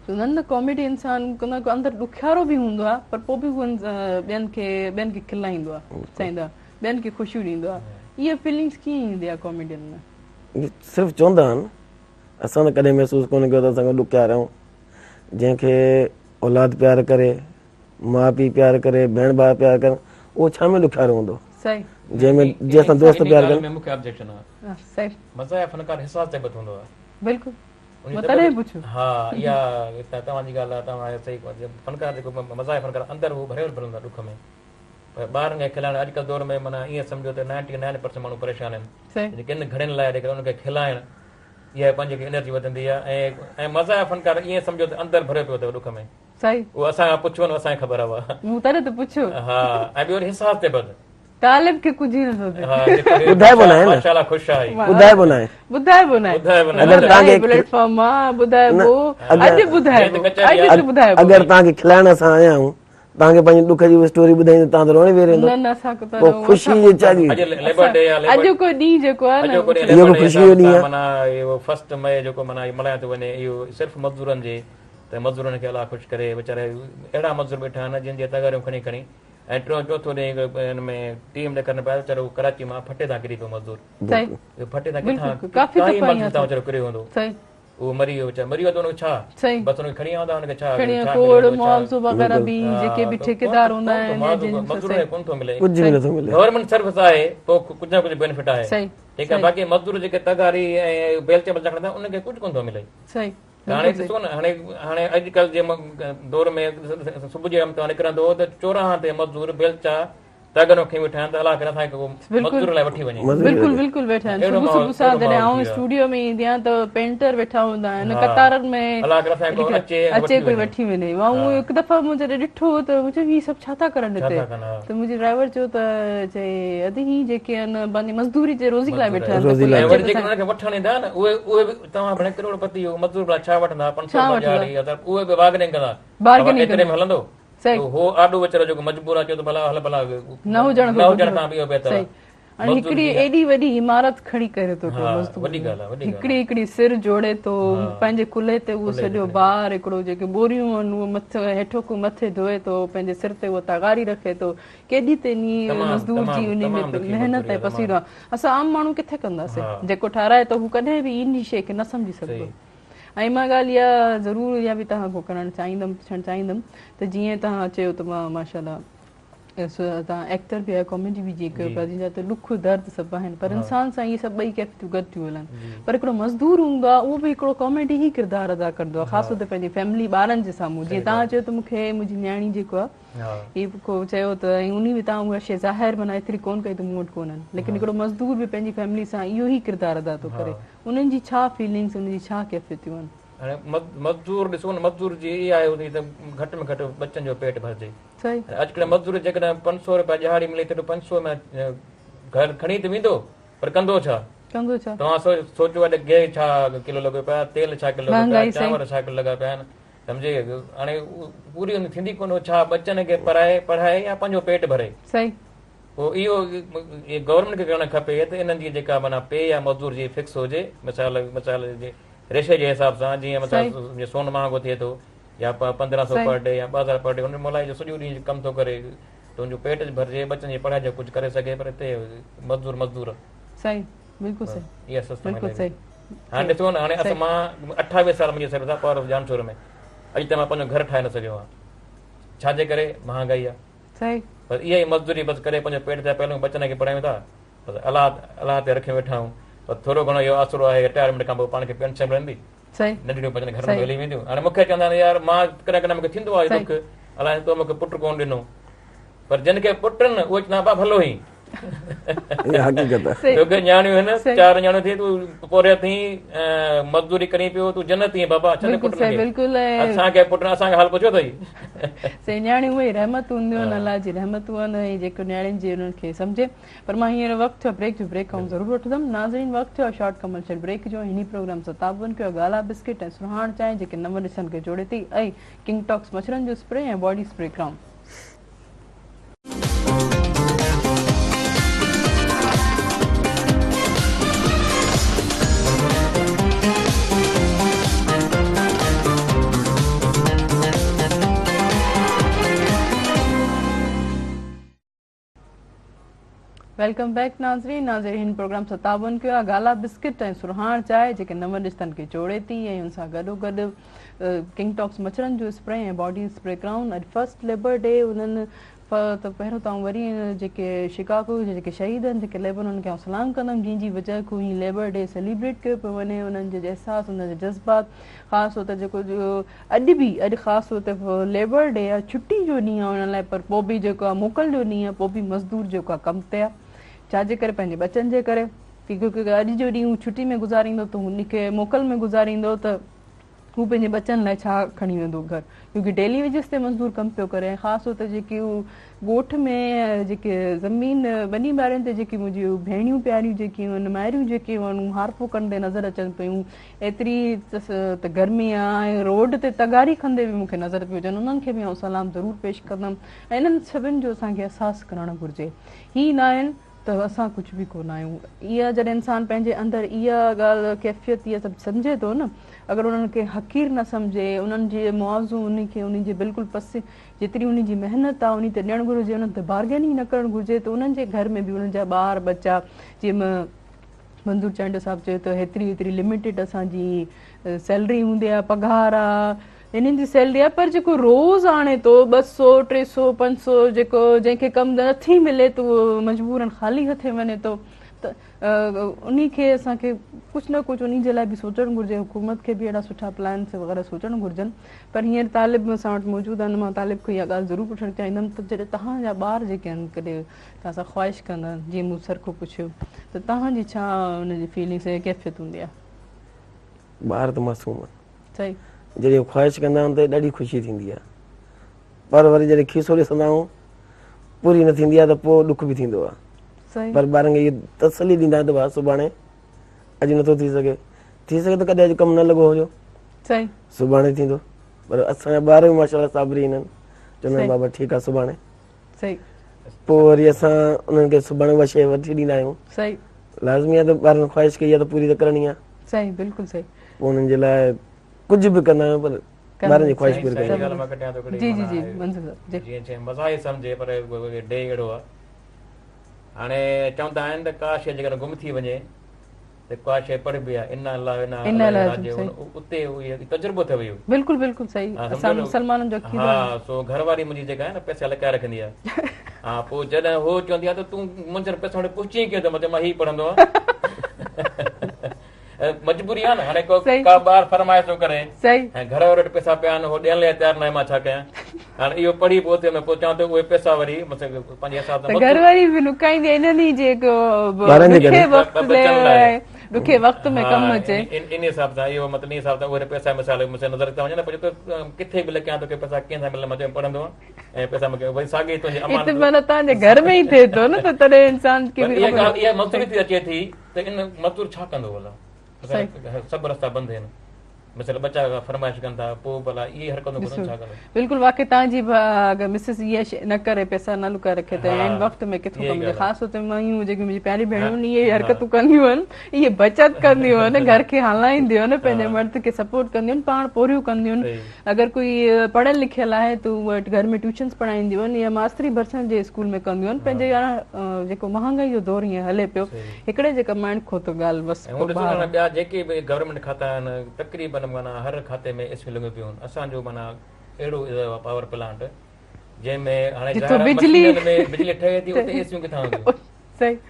चवंदा न कॉमेडी इंसान उन अंदरि ॾुखियारो बि हूंदो आहे पर पोइ बि उहो ॿियनि खे खिलाईंदो आहे चाहींदो आहे ॿियनि खे ख़ुशियूं ॾींदो आहे इहा फीलिंग्स कीअं ईंदी आहे कॉमेडियन में? सिर्फ़ु चवंदा आहिनि असां त कॾहिं महसूसु कोन्हे कयो त असांखे ॾुखियार आहियूं। जंहिंखे औलाद प्यार करे माउ पीउ प्यार करे भेण भाउ प्यार कनि उहो छा में ॾुखियारो हूंदो? सही जंहिंमें जंहिंसां दोस्त प्यार कनि मूंखे ऑब्जेक्शन आहे। सही मज़ा आहे फनकार हिसाब ते हूंदो आहे। बिल्कुलु तॾहिं पुछो। हा इहा तव्हांजी ॻाल्हि आहे तव्हां सही फनकार जेको मज़ा आहे फनकार अंदरि उहो भरियल भरियल आहे ॾुख में पर ॿारनि खे खिलाइण अॼुकल्ह दौर में माना ईअं सम्झो त 99% माण्हू परेशान आहिनि किन घणनि लाइ अॼुकल्ह उनखे खिलाइण इहा पंहिंजे खे एनर्जी वधंदी आहे ऐं मज़ा आहे फनकार ईअं सम्झो त अंदरि भरियो पियो अथव ॾुख में। सही उहो असां पुछो न असांखे ख़बर आहे मूं तॾहिं त पुछो। हा ऐं ॿियो हिसाब ते बद तालिब खे कुझु ई नथो थिए। ॿुधाइबो न आहे न माशाल्लाह ख़ुशि आहे ॿुधाइबो न आहे ॿुधाइबो न आहे अगरि तव्हांखे प्लेटफॉर्म आहे ॿुधाइबो अॼु ॿुधाइबो अॼु ॿुधाइबो अगरि तव्हांखे खिलाइण असां आया आहियूं तव्हांखे पंहिंजी ॾुख जी स्टोरी ॿुधाईंदे तव्हां त रोणे वेही रहंदो। न न असांखे त पोइ ख़ुशी जी चाली अॼु को ॾींहुं जेको आहे इहो को ख़ुशी जो ॾींहुं आहे माना इहो 1 मई जेको माना मल्हायो थो वञे इहो सिर्फ़ु मज़दूरनि जे त मज़दूरनि खे अलाह ख़ुशि करे वीचारे अहिड़ा मज़दूर वेठा आहिनि जिन जी तगारियूं खणी खणी ऐं चोथों ॾींहुं हिन में टीम ॾेखारण पिया वीचारो कराची मां फटे तां किरी पियो मज़दूर फटे तां किथां वीचारो किरियो हूंदो उहो मरी वियो वीचारो मरी वियो त हुनखे छा बसि हुनखे खणी आया हुनखे छा कोन थो मिले गवर्नमेंट सर्विस आहे पोइ कुझु न कुझु बेनिफिट आहे ठीकु आहे बाक़ी मज़दूर जेके तगारी ऐं बेलचे बचा खणंदा उनखे कुझु कोन थो मिले। हाणे ॾिसो न हाणे अॼुकल्ह जे दौर में सुबुह जे वक़्तु निकिरंदो त 14 ते मज़दूर बेलचा तगड़ो खणी वेठा आहिनि त अलाह करे असांखे मज़दूर लाइ वठी वञे। बिल्कुलु बिल्कुलु वेठा आहिनि सुबुह सुबुह सां जॾहिं आऊं स्टूडियो में ईंदी आहियां त पेंटर वेठा हूंदा आहिनि कतारनि में अचे कोई वठी वञे। मां उहो हिकु दफ़ा मूं जॾहिं ॾिठो त मुंहिंजो हीअ सभु छा था करनि हिते त मुंहिंजे ड्राइवर चयो त चए अधु ही जेके आहिनि पंहिंजी मज़दूरी जे रोज़ी लाइ वेठा आहिनि वठण ईंदा न उहे बि तव्हां भेण करोड़पति मज़दूर छा वठंदा 500 उहे बि बार्गेनिंग कंदा एतिरे में हलंदो हो आॾो वीचारो जेको मजबूर आहे चयो त भला हल भला न हुजण खां बि बहितर ऐं हिकिड़ी एॾी वॾी इमारत खड़ी करे थो हिकिड़ी हिकिड़ी सिर जोड़े थो पंहिंजे कुल्हे ते उहो सॼो ॿार हिकिड़ो जेके बोरियूं आहिनि उहो मथे हेठो को मथे धोए थो पंहिंजे सिर ते उहो तगारी रखे थो केॾी त मज़दूर जी उन में महिनत ऐं पसीनो आहे। असां आम माण्हू किथे कंदासीं जेको ठाराए थो हू कॾहिं बि इन शइ खे न सम्झी सघंदो। ऐं मां ॻाल्हि इहा ज़रूरु इहा बि तव्हां खां करणु चाहींदमि त जीअं तव्हां चयो त मां माशाल्लाह तव्हां एक्टर बि आहियो कॉमेडी बि जीअं कयो पिया जंहिंजा त ॾुख दर्द सभु आहिनि पर इंसान सां इहे सभु ॿई कैफ़ियूं गॾु थियूं हलनि पर हिकिड़ो मज़दूर हूंदो आहे उहो बि हिकिड़ो कॉमेडी ई किरदारु अदा कंदो आहे ख़ासि तौर ते पंहिंजी फैमिली ॿारनि जे साम्हूं जीअं तव्हां चयो त मूंखे मुंहिंजी न्याणी जेको आहे हीअ को चयो त ऐं उन बि तव्हां उहा शइ ज़ाहिर माना एतिरी कोन कई त मूं वटि कोन्हनि लेकिन हिकिड़ो मज़दूर बि पंहिंजी फैमिली सां इहो ई किरदारु अदा थो करे उन्हनि जी छा फीलिंग्स उनजी छा कैफ़ियतूं आहिनि? हाणे मज़दूर ॾिसो न मज़दूर जी इहा आहे त घटि में घटि बचनि जो पेट भरिजे। अॼुकल्ह मज़दूर जेकॾहिं 500 रुपया ॾिहाड़ी मिले त 500 में घर खणी त वेंदो पर कंदो छा तव्हां सोचो अॼु गिह छा किलो लॻो पिया तेल छा किलो चांवर छा किलो लॻा पिया आहिनि सम्झे हाणे पूरी थींदी कोन छा बचनि खे पढ़ाए या पंहिंजो पेट भरे पोइ इहो गवर्नमेंट खे करणु खपे त इन्हनि जी जेका माना पे या मज़दूर जी फिक्स हुजे मिसाल जे रेशे जे हिसाब सां जीअं मतिलबु सोन महांगो थिए थो या 1500 पर डे या 2000 पर डे हुन मलाई जो सॼो ॾींहुं कमु थो करे तुंहिंजो पेट भरिजे, बच्चनि जी पढ़ाई जो कुझु करे सघे, पर हिते मज़दूर सही, बिल्कुलु सही, इहा सिस्टम बिल्कुलु सही। हाणे ॾिसो न, हाणे असां मां 28 साल मुंहिंजी सर्विस आहे पावर ऑफ जानशोर में, अॼु ताईं मां पंहिंजो घर ठाहे न सघियो आहे, छाजे करे? महांगाई आहे। सही, पर इहा ई मज़दूरी बसि करे पंहिंजो पेट जा पहिरियों बचनि खे पढ़ायूं था, बसि अलाह ते रखे वेठा आहियूं, पर थोरो घणो इहो आसिरो आहे, रिटायरमेंट खां पोइ पाण खे पेंशन मिलंदी, सही, नंढियूं पंहिंजे घर में हली वेंदियूं। हाणे मूंखे चवंदा आहिनि यार मां कॾहिं कॾहिं मूंखे थींदो आहे दुख, अलाए तो मूंखे पुटु कोन ॾिनो, पर जिन खे पुट आहिनि उहे चवंदा बाप हलो ई तोखे न्याणियूं आहिनि, 4 न्याणियूं थी, तूं पोरिया थी मज़दूरी करी पियो, तूं जन्नत थी बाबा, छॾे पुट असांखे पुट असांखे हाल पुछियो अथई। सही, न्याणियूं उहे रहमतूं हूंदियूं आहिनि, अलाह जी रहमतूं आहिनि, ऐं जेको न्याणियुनि जी उन्हनि खे सम्झे। पर मां हींअर वक़्तु थियो ब्रेक जो, ब्रेक खां ज़रूरु वठंदमि। नाज़रीन, वक़्तु थियो शॉर्ट कमर्शियल ब्रेक जो। हिन प्रोग्राम सां ताबन कयो गाला बिस्किट ऐं सुहाण चांहि, जेके नव ॾिसनि खे जोड़े थी, ऐं किंग टॉक्स मच्छरनि जो स्प्रे ऐं body spray crown. Welcome back नाज़रीन। हिन प्रोग्राम सां ताबन कयो आहे गाला बिस्किट ऐं सुरहाण चांहि, जेके नव ॾिसनि खे जोड़े थी, ऐं हुन सां गॾोगॾु किंग टॉक्स मच्छरनि जो स्प्रे ऐं बॉडी स्प्रे क्राउन। अॼु फर्स्ट लेबर डे, उन्हनि त पहिरियों त वरी जेके शिकागो जे जेके शहीद आहिनि, जेके लेबर, उन्हनि खे आउं सलाम कंदमि, जंहिंजी वजह खां ही लेबर डे सेलिब्रेट कयो पियो वञे। उन्हनि जे एहसास, उन्हनि जे जज़्बात, ख़ासि तौर ते जेको अॼु ख़ासि तौर ते लेबर डे आहे, छुटी जो ॾींहुं आहे उन्हनि लाइ, पर पोइ बि जेको आहे मोकल जो ॾींहुं आहे, पोइ बि मज़दूर जेको आहे कम ते आहे, छाजे करे? पंहिंजे बचनि जे करे। क्योंकि अॼु जो ॾींहुं छुटी में गुज़ारींदो त हुनखे मोकल में गुज़ारींदो त हू पंहिंजे बचनि लाइ छा खणी वेंदो घर? क्योंकि डेली वेजिस ते मज़दूर कमु पियो करे, ऐं ख़ासि तौर ते जेकी ॻोठ में जेके ज़मीन वॾी ॿारनि ते जेकी मुंहिंजी भेणियूं प्यारियूं जेकी आहिनि, माइरियूं जेके आहिनि, हारपो कंदे नज़र अचनि पियूं। एतिरी त गर्मी आहे, ऐं रोड ते तगारी खंदे बि मूंखे नज़र पियो अचनि। उन्हनि खे बि आउं सलाम ज़रूरु पेश कंदमि, ऐं इन्हनि सभिनि जो असांखे अहसासु करणु घुरिजे। हीअ न आहिनि त असां कुझु बि कोन आहियूं। इहा जॾहिं इंसानु पंहिंजे अंदरि इहा ॻाल्हि कैफ़ियत इहा सभु सम्झे थो न, अगरि उन्हनि खे हक़ीर न सम्झे, उन्हनि जे मुआवज़ो उनखे उन जे बिल्कुलु पसे जेतिरी उन जी महिनत आहे उन ते ॾियणु घुरिजे, उन्हनि ते बार्गेनिंग न करणु घुरिजे, त उन्हनि जे घर में बि उन्हनि जा ॿार बच्चा, जीअं मंजूर चंड साहिबु चयो त हेतिरी लिमिटेड असांजी सैलरी हूंदी आहे, पघार आहे, इन्हनि जी सैलरी आहे, पर जेको रोज़ आणे थो 200, 300, 500, जेको जंहिंखे कमु नथी मिले त उहो मजबूरन ख़ाली हथे वञे थो, त उन खे असांखे कुझु न कुझु उन जे लाइ बि सोचणु घुरिजे। हुकूमत खे बि अहिड़ा सुठा प्लान्स वग़ैरह सोचणु घुरिजनि। पर हींअर तालिब असां वटि मौजूदु आहिनि, मां तालिब खे इहा ॻाल्हि ज़रूरु पुछणु चाहींदमि त जॾहिं तव्हांजा ॿार जेके आहिनि कॾहिं तव्हां सां ख़्वाहिश कंदा आहिनि, जीअं मूं सरखो पुछियो, त तव्हांजी छा हुनजी फीलिंग्स ऐं कैफ़ियत हूंदी आहे? ॿार त मासूम आहिनि, सही, जॾहिं ख़्वाहिश कंदा आहिनि त ॾाढी ख़ुशी थींदी आहे, पर वरी जॾहिं खीसो ॾिसंदा आहियूं पूरी न थींदी आहे त पोइ ॾुख बि थींदो आहे। पर ॿारनि खे इहो तसली ॾींदा आहिनि त भाउ सुभाणे अॼु नथो थी सघे त कॾहिं अॼु कमु न लॻो हुयो, सही, सुभाणे थींदो। पर असांजा ॿार बि माशाल्लाह साबरीन आहिनि, चवंदा आहिनि बाबा ठीकु आहे सुभाणे, सही। पोइ वरी असां उन्हनि खे सुभाणे उहा शइ वठी ॾींदा आहियूं, सही। लाज़मी आहे त ॿारनि ख़्वाहिश कई आहे त पूरी त करणी आहे, सही, बिल्कुलु सही। पोइ उन्हनि जे लाइ कुझु बि कंदा आहियूं, पर ॿारनि जी ख़्वाहिश पूरी कयूं। हाणे चवंदा आहिनि त का शइ जेकॾहिं गुम थी वञे त का शइ पढ़बी आहे, उते तजुर्बो थियो वियो, बिल्कुलु बिल्कुलु सही। हा, सो घरवारी मुंहिंजी जेका आहे न पैसा लिकाए रखंदी आहे, हा, पोइ जॾहिं हो चवंदी आहे त तूं मुंहिंजे पैसा हाणे पुछी कयो त मतलब मां हीउ पढ़ंदो आहियां, मजबूरी आहे न। हाणे का ॿार फरमाइश थो करे, ऐं घर वारे वटि पैसा पिया आहिनि, हो ॾियण लाइ तयारु न आहे, मां छा कयां? हाणे इहो पढ़ी पोइ पोइ चवां थो उहे पैसा वरी पंहिंजे हिसाब सां घरवारी बि लुकाईंदी आहे, इन्हनि जेको ॾुखे वक़्त में कमु अचे, इन हिसाब सां इहो मतिलबु इन हिसाब सां उहे पैसा मिसाल मूंखे नज़र था वञनि, पर किथे बि लिखियां तोखे पैसा कंहिंसां मिलंदा, मां चयो पढ़ंदो आहियां ऐं पैसा मूंखे वरी साॻी तव्हांजे घर में ई थिए थो न, त तॾहिं इंसान खे मज़दूरी थी अचे थी त इन मज़दूर छा कंदो भला? सभु रस्ता बंदि आहिनि, मसइला बच्चा फरमाइश कनि था पोइ भला इहे हरकतूं घुरनि छा कनि बिल्कुल वाकई तव्हांजी अगरि मिसिस इहा शइ न करे पैसा न लुकाए रखे त एंड वक़्त में किथां कमु ख़ासि तौर ते मायूं जेकी मुंहिंजी प्यारी भेणूं आहिनि इहे हरकतूं कंदियूं आहिनि इहे बचत कंदियूं आहिनि घर खे हलाईंदियूं आहिनि पंहिंजे मर्द खे सपोर्ट कंदियूं आहिनि पाण पोरियूं कंदियूं आहिनि अगरि कोई पढ़ियल लिखियल आहे त उहे घर में ट्यूशन्स पढ़ाईंदियूं आहिनि या मास्तरी भरिसण जे स्कूल में कंदियूं आहिनि पंहिंजे जेको महांगाई जो दौर हीअं हले पियो हिकिड़े जे कमाइण खो त ॻाल्हि बसि ॿिया जेके बि गवर्नमेंट खाता आहिनि तक़रीबन माना हर खाते में एसियूं लॻियूं पियूं आहिनि असांजो माना अहिड़ो पावर प्लांट जंहिंमें हाणे बिजली ठहे थी उते एसियूं किथां हूंदियूं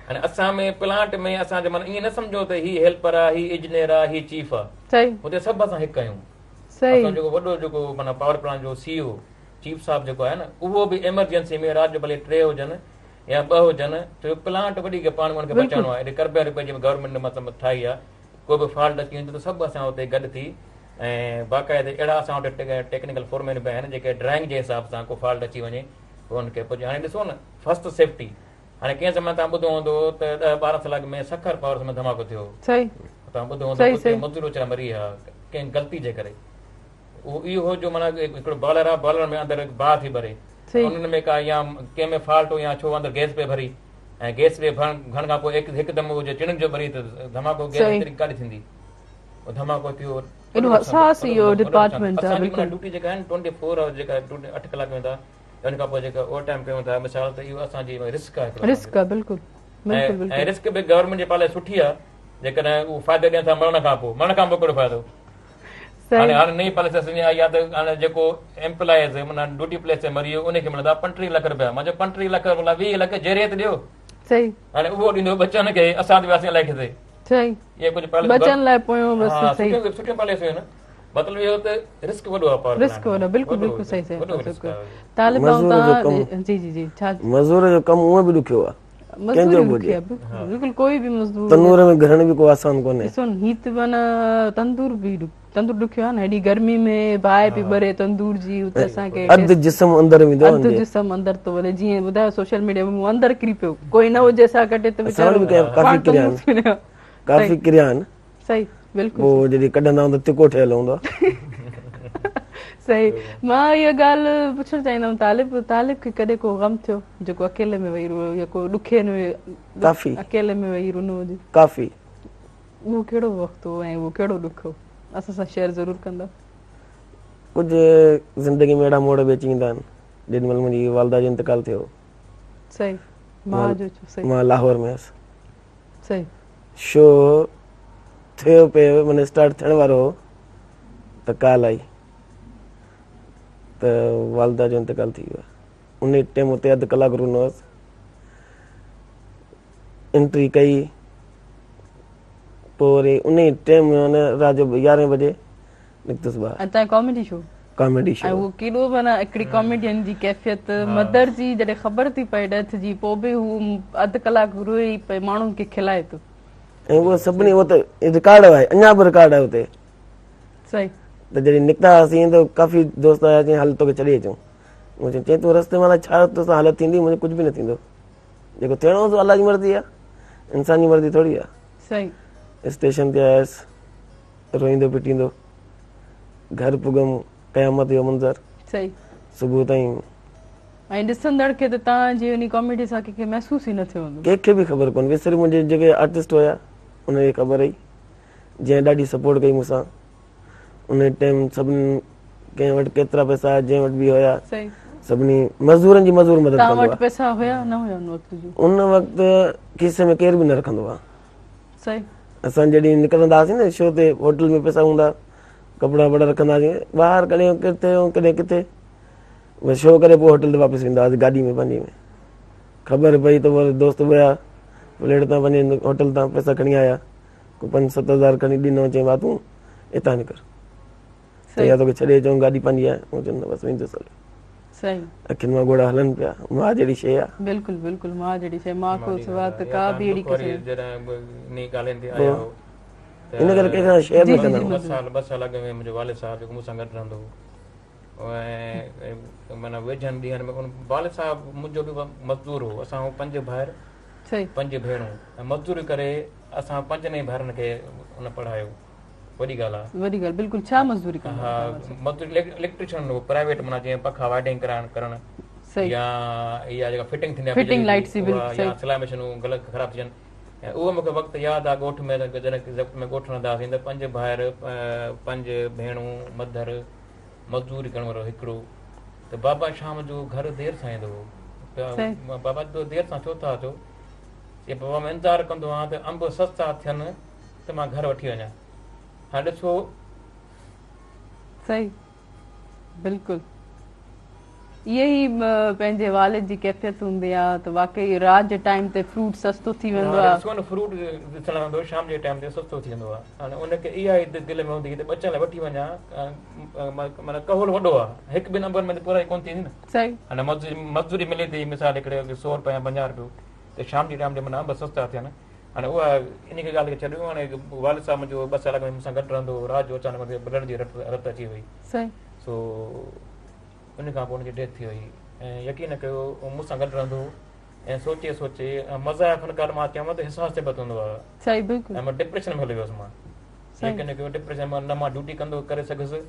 हाणे असां में प्लांट में असांजो माना ईअं न सम्झो त ही हेल्पर आहे ही इंजीनियर आहे ही चीफ आहे हुते सभु असां हिकु आहियूं असां जेको वॾो जेको माना पावर प्लांट जो सीईओ चीफ साहब जेको आहे न उहो बि एमरजेंसी में राति जो भले 3 हुजनि या 2 हुजनि त प्लांट वॾी खे पाण खे बचाइणो आहे हेॾे करबिया रुपए जी गवर्नमेंट मतिलबु ठाही आहे कोई बि फॉल्ट अची वेंदो त सभु असां हुते गॾु थी ऐं बाक़ाइदे अहिड़ा असां वटि टेक्निकल फोरमैन बि आहिनि जेके ड्राइंग जे हिसाब सां को फॉल्ट अची वञे हुनखे पुॼे हाणे ॾिसो न फस्ट सेफ्टी हाणे कंहिं समय तव्हां ॿुधो हूंदो त 10-12 साल में सखर पावर में धमाको थियो तव्हां ॿुधो हूंदो मज़दूर वीचारा मरी विया कंहिं ग़लती जे करे उहो इहो जो माना हिकिड़ो बॉलर आहे बॉलर में अंदरि बाहि थी भरे उन्हनि में का या कंहिं में फॉल्ट हो या छो अंदरि गैस पे भरी ऐं गैस पे भरण खां पोइ हिकदमि हुजे टिणनि जो भरी त धमाको गैस काॾे थींदी धमाको थियो ड्यूटी जेका आहिनि 24 आवर जेका 8 कलाक में था हुन खां पोइ जेका ओवर टाइम कयूं था मिसाल त इहो असांजी रिस्क आहे ऐं रिस्क बि गवर्नमेंट जे पाले सुठी आहे जेकॾहिं उहो फ़ाइदो ॾियनि था मरण खां पोइ कहिड़ो फ़ाइदो हाणे नई पॉलिसी आई आहे त हाणे जेको एम्प्लॉइज़ माना ड्यूटी प्लेस ते मरी वियो उनखे मिलंदा 35 लाख रुपया मां चयो 35 लाख 20 लाख जरियत ॾियो हाणे उहो ॾींदो बचनि खे असां वियासीं अलाए किथे इहे कुझु सुठियूं पॉलिसियूं आहिनि मतिलबु इहो त रिस्क वॾो आहे मज़दूर जो कमु उहो बि ॾुखियो आहे कोई भी मजदूर तंदूर में घरण भी को आसान कोने तंदूर ॾुखियो आहे न हेॾी गर्मी में बाहि पई भरे तंदूर जी उते असांखे अधु जिस्म अंदरि वेंदो अधु जिस्म अंदरि थो वञे जीअं ॿुधायो सोशल मीडिया में अंदरि किरी पियो कोई न हुजे असां कटे त काफ़ी किरिया आहिनि सही बिल्कुलु पोइ जॾहिं कढंदा हूंदा तिको ठहियल हूंदो सही मां इहा ॻाल्हि पुछणु चाहींदमि तालिब खे कॾहिं को ग़म थियो जेको अकेले में वेही रहियो या को ॾुखे में अकेले में वेही रुनो हुजे काफ़ी उहो कहिड़ो वक़्तु हो ऐं उहो कहिड़ो ॾुख हो असां सां शेयर ज़रूरु कंदा कुझु ज़िंदगी में अहिड़ा मोड़ बि अची वेंदा आहिनि जेॾी महिल मुंहिंजी वालदा जो इंतकाल थियो सही मां लाहौर में हुअसि सही शो थियो पियो माना स्टार्ट थियण वारो हो त काल आई त वालदा जो इंतकाल थी वियो उन टाइम उते अधु कलाक रुनो हुअसि एंट्री कई पोइ वरी उन टाइम राति जो 11 बजे निकितुसि ॿाहिरि कॉमेडी शो उहो केॾो माना हिकिड़ी कॉमेडियन जी कैफ़ियत मदर जी जॾहिं ख़बर थी पए डेथ जी पोइ बि हू अधु कलाक रोई पई माण्हुनि खे खिलाए थो ऐं उहो सभिनी उहो त रिकॉर्ड आहे अञा बि रिकॉर्ड आहे हुते सही त जॾहिं निकितासीं त काफ़ी दोस्त आया चई हल तोखे छॾे अचूं चई तूं रस्ते मां छा तोसां हालत थींदी मुंहिंजो कुझु बि न थींदो जेको थियणो हो अलाह जी मर्ज़ी आहे इंसान जी मर्ज़ी थोरी आहे सही स्टेशन ते आयसि रोईंदो पिटींदो घर पुगम क़यामत जो मंज़र सही सुबुह ताईं ऐं ॾिसंदड़ खे त तव्हांजी उन कॉमेडी सां कंहिंखे महसूस ई न थियो हूंदो कंहिंखे बि ख़बर कोन्हे सिर्फ़ु मुंहिंजे जेके आर्टिस्ट हुया उनखे ख़बर हुई जंहिं ॾाढी सपोर्ट कई मूंसां उन टाइम सभिनी कंहिं वटि केतिरा पैसा जंहिं वटि बि हुया सभिनी मज़दूरनि जी मज़दूर मदद कंदो आहे पैसा हुया न हुया उन वक़्तु खीसे में केर बि न रखंदो आहे सही असां जॾहिं निकिरंदा हुआसीं न शो ते होटल में पैसा हूंदा कपिड़ा वपड़ा रखंदासीं ॿाहिरि कॾहिं किथे कॾहिं किथे बसि शो करे पोइ होटल ते वापसि ईंदा हुआसीं गाॾी में पंहिंजी में ख़बर पई त वरी दोस्त विया प्लेट तां पंहिंजे होटल तां पैसा खणी आया को 5-7 हज़ार खणी ॾिनो चई भाउ तूं हितां निकर या तोखे छॾे अचूं गाॾी पंहिंजी आहे चवंदो बसि वेंदुसि हले सही अखियुनि मां घोड़ा हलनि पिया मां जहिड़ी शइ आहे बिल्कुलु बिल्कुलु मां जहिड़ी शइ मां को सवाइ त का बि अहिड़ी इन करे कंहिंखां शेयर न कंदा 2 साल अॻु में मुंहिंजो वालिद साहिबु जेको मूंसां गॾु रहंदो हो ऐं माना वेझनि ॾींहंनि में वालिद साहिबु मुंहिंजो बि मज़दूर हो असां 5 भाइर 5 भेणूं ऐं मज़दूरी करे असां 5 भाइरनि खे उन पढ़ायो वॾी ॻाल्हि आहे वॾी ॻाल्हि बिल्कुलु छा मज़दूरी कंदा हा मज़दूरी इलेक्ट्रिशियन प्राइवेट माना जीअं पखा वायरिंग करणु सही या इहा जेका फिटिंग थींदी आहे फिटिंग लाइट्स जी या सिलाई मशीनूं ग़लति ख़राब थी वञनि ऐं उहो मूंखे वक़्तु यादि आहे ॻोठ में जॾहिं में ॻोठ रहंदा हुआसीं त 5 भाइर 5 भेणूं मधर मज़दूरी करण वारो हिकिड़ो त बाबा शाम जो घर देरि सां ईंदो हुओ बाबा देरि सां छो था अचो चई बाबा मां इंतज़ारु कंदो आहियां त अंब सस्ता थियनि त मां घर वठी वञा हाणे ॾिसो सही बिल्कुलु इहे ई पंहिंजे वालिद जी कैफ़ियत हूंदी आहे त वाकई राति जे टाइम ते फ्रूट सस्तो थी वेंदो आहे फ्रूट ॾिसण वेंदो शाम जे टाइम ते सस्तो थी वेंदो आहे हाणे उनखे इहा ई दिलि में हूंदी त बचण लाइ वठी वञा माना कहोल वॾो आहे 1-2 नंबर में त पूरा कोन थींदी न सही हाणे मज़दूरी मिले थी मिसाल हिकिड़े 100 रुपया 50 रुपयो त शाम जे टाइम ते माना अंब सस्ता थियनि हाणे उहा इन खे ॻाल्हि खे छॾियो हाणे वालिद साहिब मुंहिंजो 2 साल में मूंसां गॾु रहंदो राति जो अचानक ब्लड जी रत अची वई सो उन खां पोइ हुनजी डेथ थी वई ऐं यकीन कयो मूंसां गॾु रहंदो ऐं सोचे मज़ा फनकार मां चवां त हिसास ते बतंदो आहे ऐं मां डिप्रेशन में हली वियुसि मां यकीन कयो डिप्रेशन मां न मां ड्यूटी कंदो करे सघुसि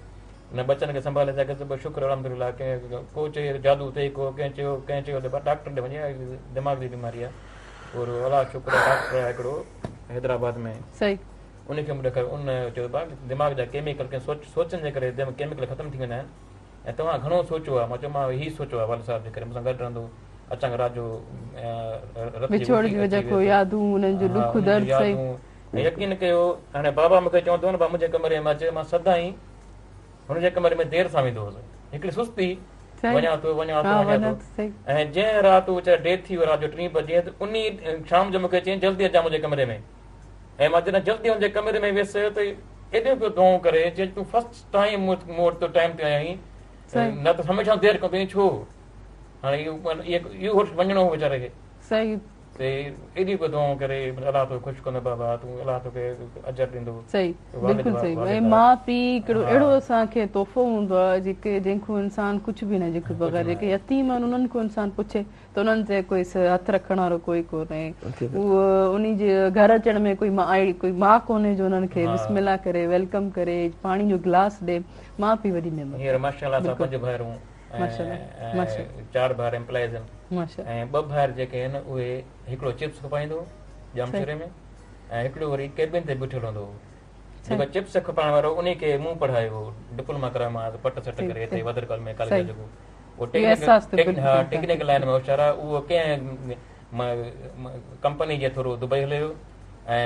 न बचनि खे संभाले सघुसि पर शुक्र अलहमदुलिल्लाह कंहिं को चए जादू थिए को कंहिं चयो डॉक्टर ॾे वञे दिमाग़ जी बीमारी आहे और अलाह शुक्र डॉक्टर आहे हिकिड़ो हैदराबाद में उनखे मूं ॾेखारियो उन चयो दिमाग़ जा केमिकल कंहिं सोचनि जे करे केमिकल ख़तमु थी वेंदा आहिनि ऐं तव्हां घणो सोचियो आहे मां चयो मां हीउ सोचियो आहे वालिद साहिब जे करे मूंसां गॾु रहंदो अचानक राति जो यकीन कयो हाणे बाबा मूंखे चवंदो न मुंहिंजे कमरे में अचे मां सदाईं हुनजे कमरे में देरि सां वेंदो हुउसि हिकिड़ी सुस्ती वञा थो ऐं जंहिं राति चाहे डेथ थी वियो राति जो 3 बजे त उन शाम जो मूंखे चयईं जल्दी अचां मुंहिंजे कमरे में ऐं मां जॾहिं जल्दी हुनजे कमरे में वियुसि त एॾो पियो दुआऊं करे चई तूं फस्ट टाइम मूं वटि टाइम ते आहीं न त हमेशह देरि कंदो छो हाणे इहो वञिणो हो वीचारे खे एॾी पियो दुआऊं करे अलाह तो ख़ुशि कंदो बाबा तूं अलाह तोखे अजर ॾींदो माउ पीउ हिकिड़ो अहिड़ो असांखे तोहफ़ो हूंदो आहे जंहिंखो इंसान कुझु बि न जेके बग़ैर जेके यतीम आहिनि उन्हनि खां इंसान पुछे त उन्हनि ते कोई हथु रखण वारो कोई कोन्हे उहो उन जे घर अचण में कोई माउ कोन्हे जो उन्हनि खे बिस्मिल्लाह करे वेलकम करे पाणी जो गिलास ॾे माउ पीउ वॾी नेमत 4 भाइर एम्प्लॉइज़ आहिनि ऐं 2 भाइर जेके आहिनि उहे हिकिड़ो चिप्स खपाईंदो जामशेरे में ऐं हिकिड़ो वरी केबिन ते बीठल हूंदो हो जेको चिप्स खपाइण वारो उन खे मूं पढ़ायो डिप्लोमा करायोमांसि पट सट करे हिते वदरकल में कॉलेज जेको टेक्निकल लाइन में होशियारु आहे उहो कंहिं कंपनी जे थ्रू दुबई हलियो ऐं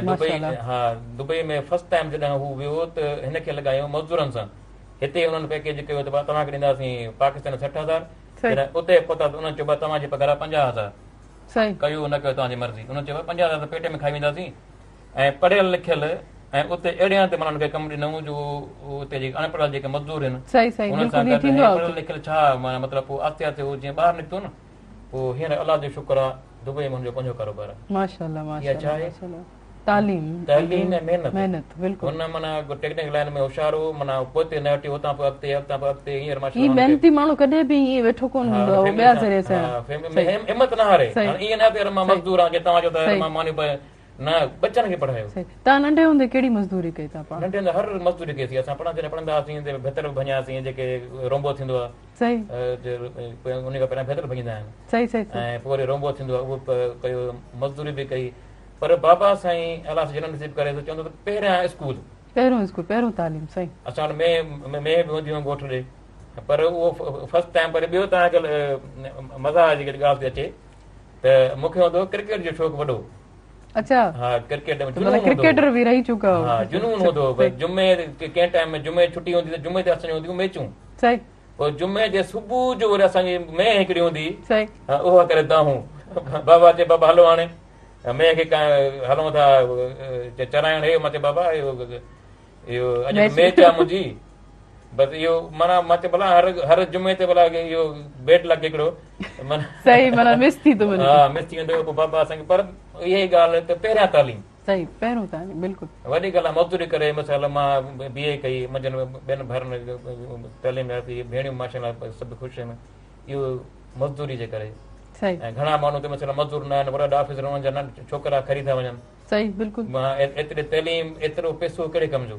दुबई में फस्ट टाइम जॾहिं हू वियो त हिनखे लॻायो मज़दूरनि सां हिते उन्हनि पैकेज कयो त तव्हांखे ॾींदासीं पाकिस्तान 60,000 उते पहुता त उन्हनि चयो तव्हांजी पघार 50,000 कयो न कयो तव्हांजी मर्ज़ी उन्हनि चयो 50,000 पेट में खाई वेंदासीं ऐं पढ़ियल लिखियल ऐं उते अहिड़े ते माना हुनखे कमु ॾिनऊं जो उते जेके अनपढ़ जेके मज़दूर आहिनि उन्हनि सां गॾु पढ़ियल लिखियल छा माना मतिलबु पोइ आहिस्ते आहिस्ते उहो जीअं ॿाहिरि निकितो न पोइ हींअर अलाह जो शुक्र आहे दुबई में हुनजो पंहिंजो कारोबार आहे तालीम ऐं महिनत बिल्कुलु हुन माना टेक्निकल लाइन में होशियारो माना पोइ न हटियो हुतां पोइ अॻिते हींअर मां महिनती माण्हू कॾहिं बि ईअं वेठो कोन हूंदो आहे ॿिया ज़रिए सां हिमत न हारे ईअं न त मां मज़दूर आहियां तव्हांजो त मां मानी न बच्चनि खे पढ़ायो तव्हां नंढे हूंदे कहिड़ी मज़दूरी कई था नंढे हूंदे हर मज़दूरी कई असां पढ़ंदा हुआसीं भेतर भञासीं जेके रोंबो थींदो आहे उन खां पहिरियां भेतर भञींदा आहिनि ऐं पोइ वरी रोंबो थींदो आहे उहो कयो मज़दूरी बि कई पर बाबा साईं अलाह जनम नसीब करे चवंदो त पहिरियों तालीम सही असां वटि में बि हूंदी हुयूं ॻोठ ॾे पर उहो फस्ट टाइम पर ॿियो तव्हांखे मज़ा जेके ॻाल्हि थी अचे त मूंखे हूंदो क्रिकेट जो शौक़ु वॾो अच्छा हा क्रिकेट में क्रिकेटर बि रही चुका हा जुनून हूंदो जुमे कंहिं टाइम में जुमे छुटी हूंदी त जुमे ते असांजी हूंदियूं मैचूं सही पोइ जुमे जे सुबुह जो वरी असांजी में हिकिड़ी हूंदी उहा करे दाहूं बाबा चए बाबा हलो हाणे में खे हलूं था चराइण हे मां चयो बाबा इहो अॼु मैच आहे मुंहिंजी बसि इहो माना मां चयो भला हर जुमे ते भला इहो बेट लॻे हिकिड़ो मिस थी वेंदो पोइ बाबा असांखे पर इहा ई ॻाल्हि त पहिरियां तालीम वॾी ॻाल्हि आहे मज़दूरी करे मिसाल मां BA कई मुंहिंजनि ॿियनि भरनि तालीम भेणियूं माशाल्लाह सभु ख़ुशि आहिनि इहो मज़दूरी जे करे ऐं घणा माण्हू त मसइला मज़दूर न आहिनि वॾा ऑफिसर हुननि जा छोकिरा खरी था वञनि एतिरी तालीम एतिरो पैसो कहिड़े कम जो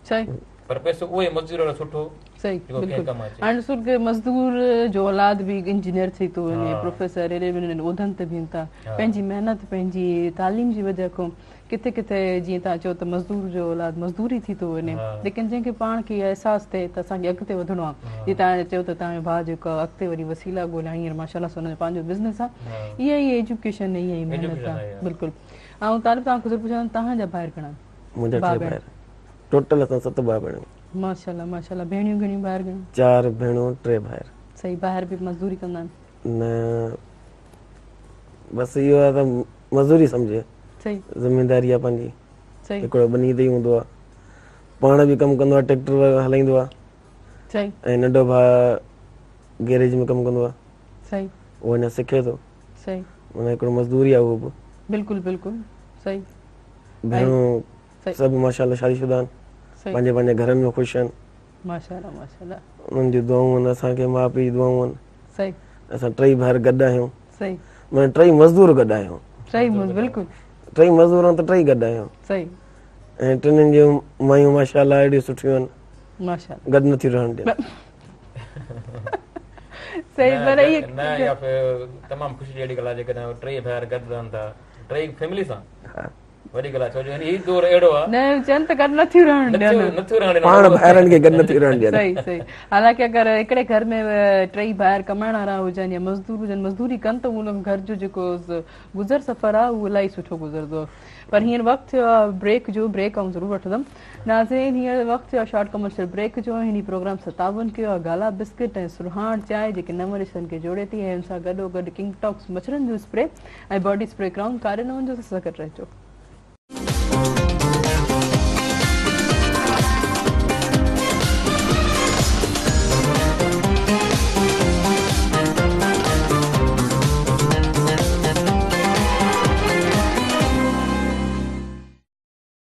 सही पर पैसो उहे मज़दूर वारो सुठो सही जेको कंहिं कमु अचे। हाणे ॾिसो की मज़दूर जो औलाद बि इंजीनियर थी थो वञे, प्रोफेसर अहिड़े नमूने उहिदनि ते बीहनि था, पंहिंजी महिनत पंहिंजी तालीम जी वजह खां किथे किथे जीअं तव्हां चओ त मज़दूर जो औलाद मज़दूरी थी थो वञे, लेकिन जंहिंखे पाण खे अहसासु थिए त असांखे अॻिते वधिणो आहे, जीअं तव्हां चयो त तव्हांजो भाउ जेको आहे अॻिते वरी वसीला ॻोल्हिया, हींअर माशाल्लाह सां हुनजो पंहिंजो बिज़नेस आहे, इहा ई एजुकेशन इहा ई महिनत आहे। बिल्कुलु। ऐं तालिब तव्हां ख़ुशि पुछां तव्हांजा ॿाहिरि घणा? मुंहिंजा 3 भाइर, टोटल असां 7 भाउ भेणूं। माशाल्लाह माशाल्लाह। भेणियूं घणियूं ॿाहिरि घणियूं? 4 भेणूं 3 भाइर। सही। ॿाहिरि बि मज़दूरी कंदा आहिनि? न बसि इहो आहे त मज़दूरी सम्झे, सही ज़मीनदारी आहे पंहिंजी, सही हिकिड़ो बनी ते ई हूंदो आहे, पाण बि कमु कंदो आहे, ट्रैक्टर हलाईंदो आहे, सही ऐं नंढो भाउ गैरेज में कमु कंदो आहे, सही उहो अञा सिखे थो, सही माना हिकिड़ो मज़दूरी आहे उहो बि। बिल्कुलु बिल्कुलु सही। भेणूं सभु माशाल्लाह शादीशुदा आहिनि, पंहिंजे पंहिंजे घरनि में ख़ुशि आहिनि, माशाल्लाह माशाल्लाह। उन्हनि जी दुआऊं आहिनि, असांखे माउ पीउ जी दुआऊं आहिनि। सही। असां 3 भाइर गॾु आहियूं, सही माना 3 मज़दूर गॾु आहियूं। सही बिल्कुलु 3 मज़दूर आहियूं त 3 गॾु आहियूं। सही। ऐं 3 जूं मायूं माशाल्लाह एॾियूं सुठियूं आहिनि, माशाल्लाह गॾु नथियूं रहण ॾियनि। सही पर इहे न या फिर तमामु ख़ुशी जहिड़ी ॻाल्हि आहे जेकॾहिं 3 भाइर गॾु रहनि था 3 फैमिली सां, वॾी ॻाल्हि आहे, छो जो हीउ दौर अहिड़ो आहे न चवनि त गॾु नथियूं रहण ॾियनि, नथियूं रहण पाण भाइरनि खे गॾु नथियूं रहण ॾियनि। सही सही। हालांकि अगरि हिकिड़े घर में 3 भाइर कमाइण वारा हुजनि या मज़दूर हुजनि, मज़दूरी कनि त उन घर जो जेको गुज़र सफ़र आहे उहो इलाही सुठो गुज़रंदो आहे। पर हींअर वक़्तु थियो आहे ब्रेक जो, ब्रेक आउं ज़रूरु वठंदमि नाज़रीन। हींअर वक़्तु थियो आहे शॉर्ट कमर्शियल ब्रेक जो। हिन प्रोग्राम सां तावन कयो आहे गाला बिस्किट ऐं सुरहाण चांहि, जेके नव रिश्तनि खे जोड़े थी, ऐं हुन सां गॾोगॾु किंग टॉक्स मछरनि जो स्प्रे ऐं बॉडी स्प्रे क्राउन कारे न वञो त सकट रहिजो।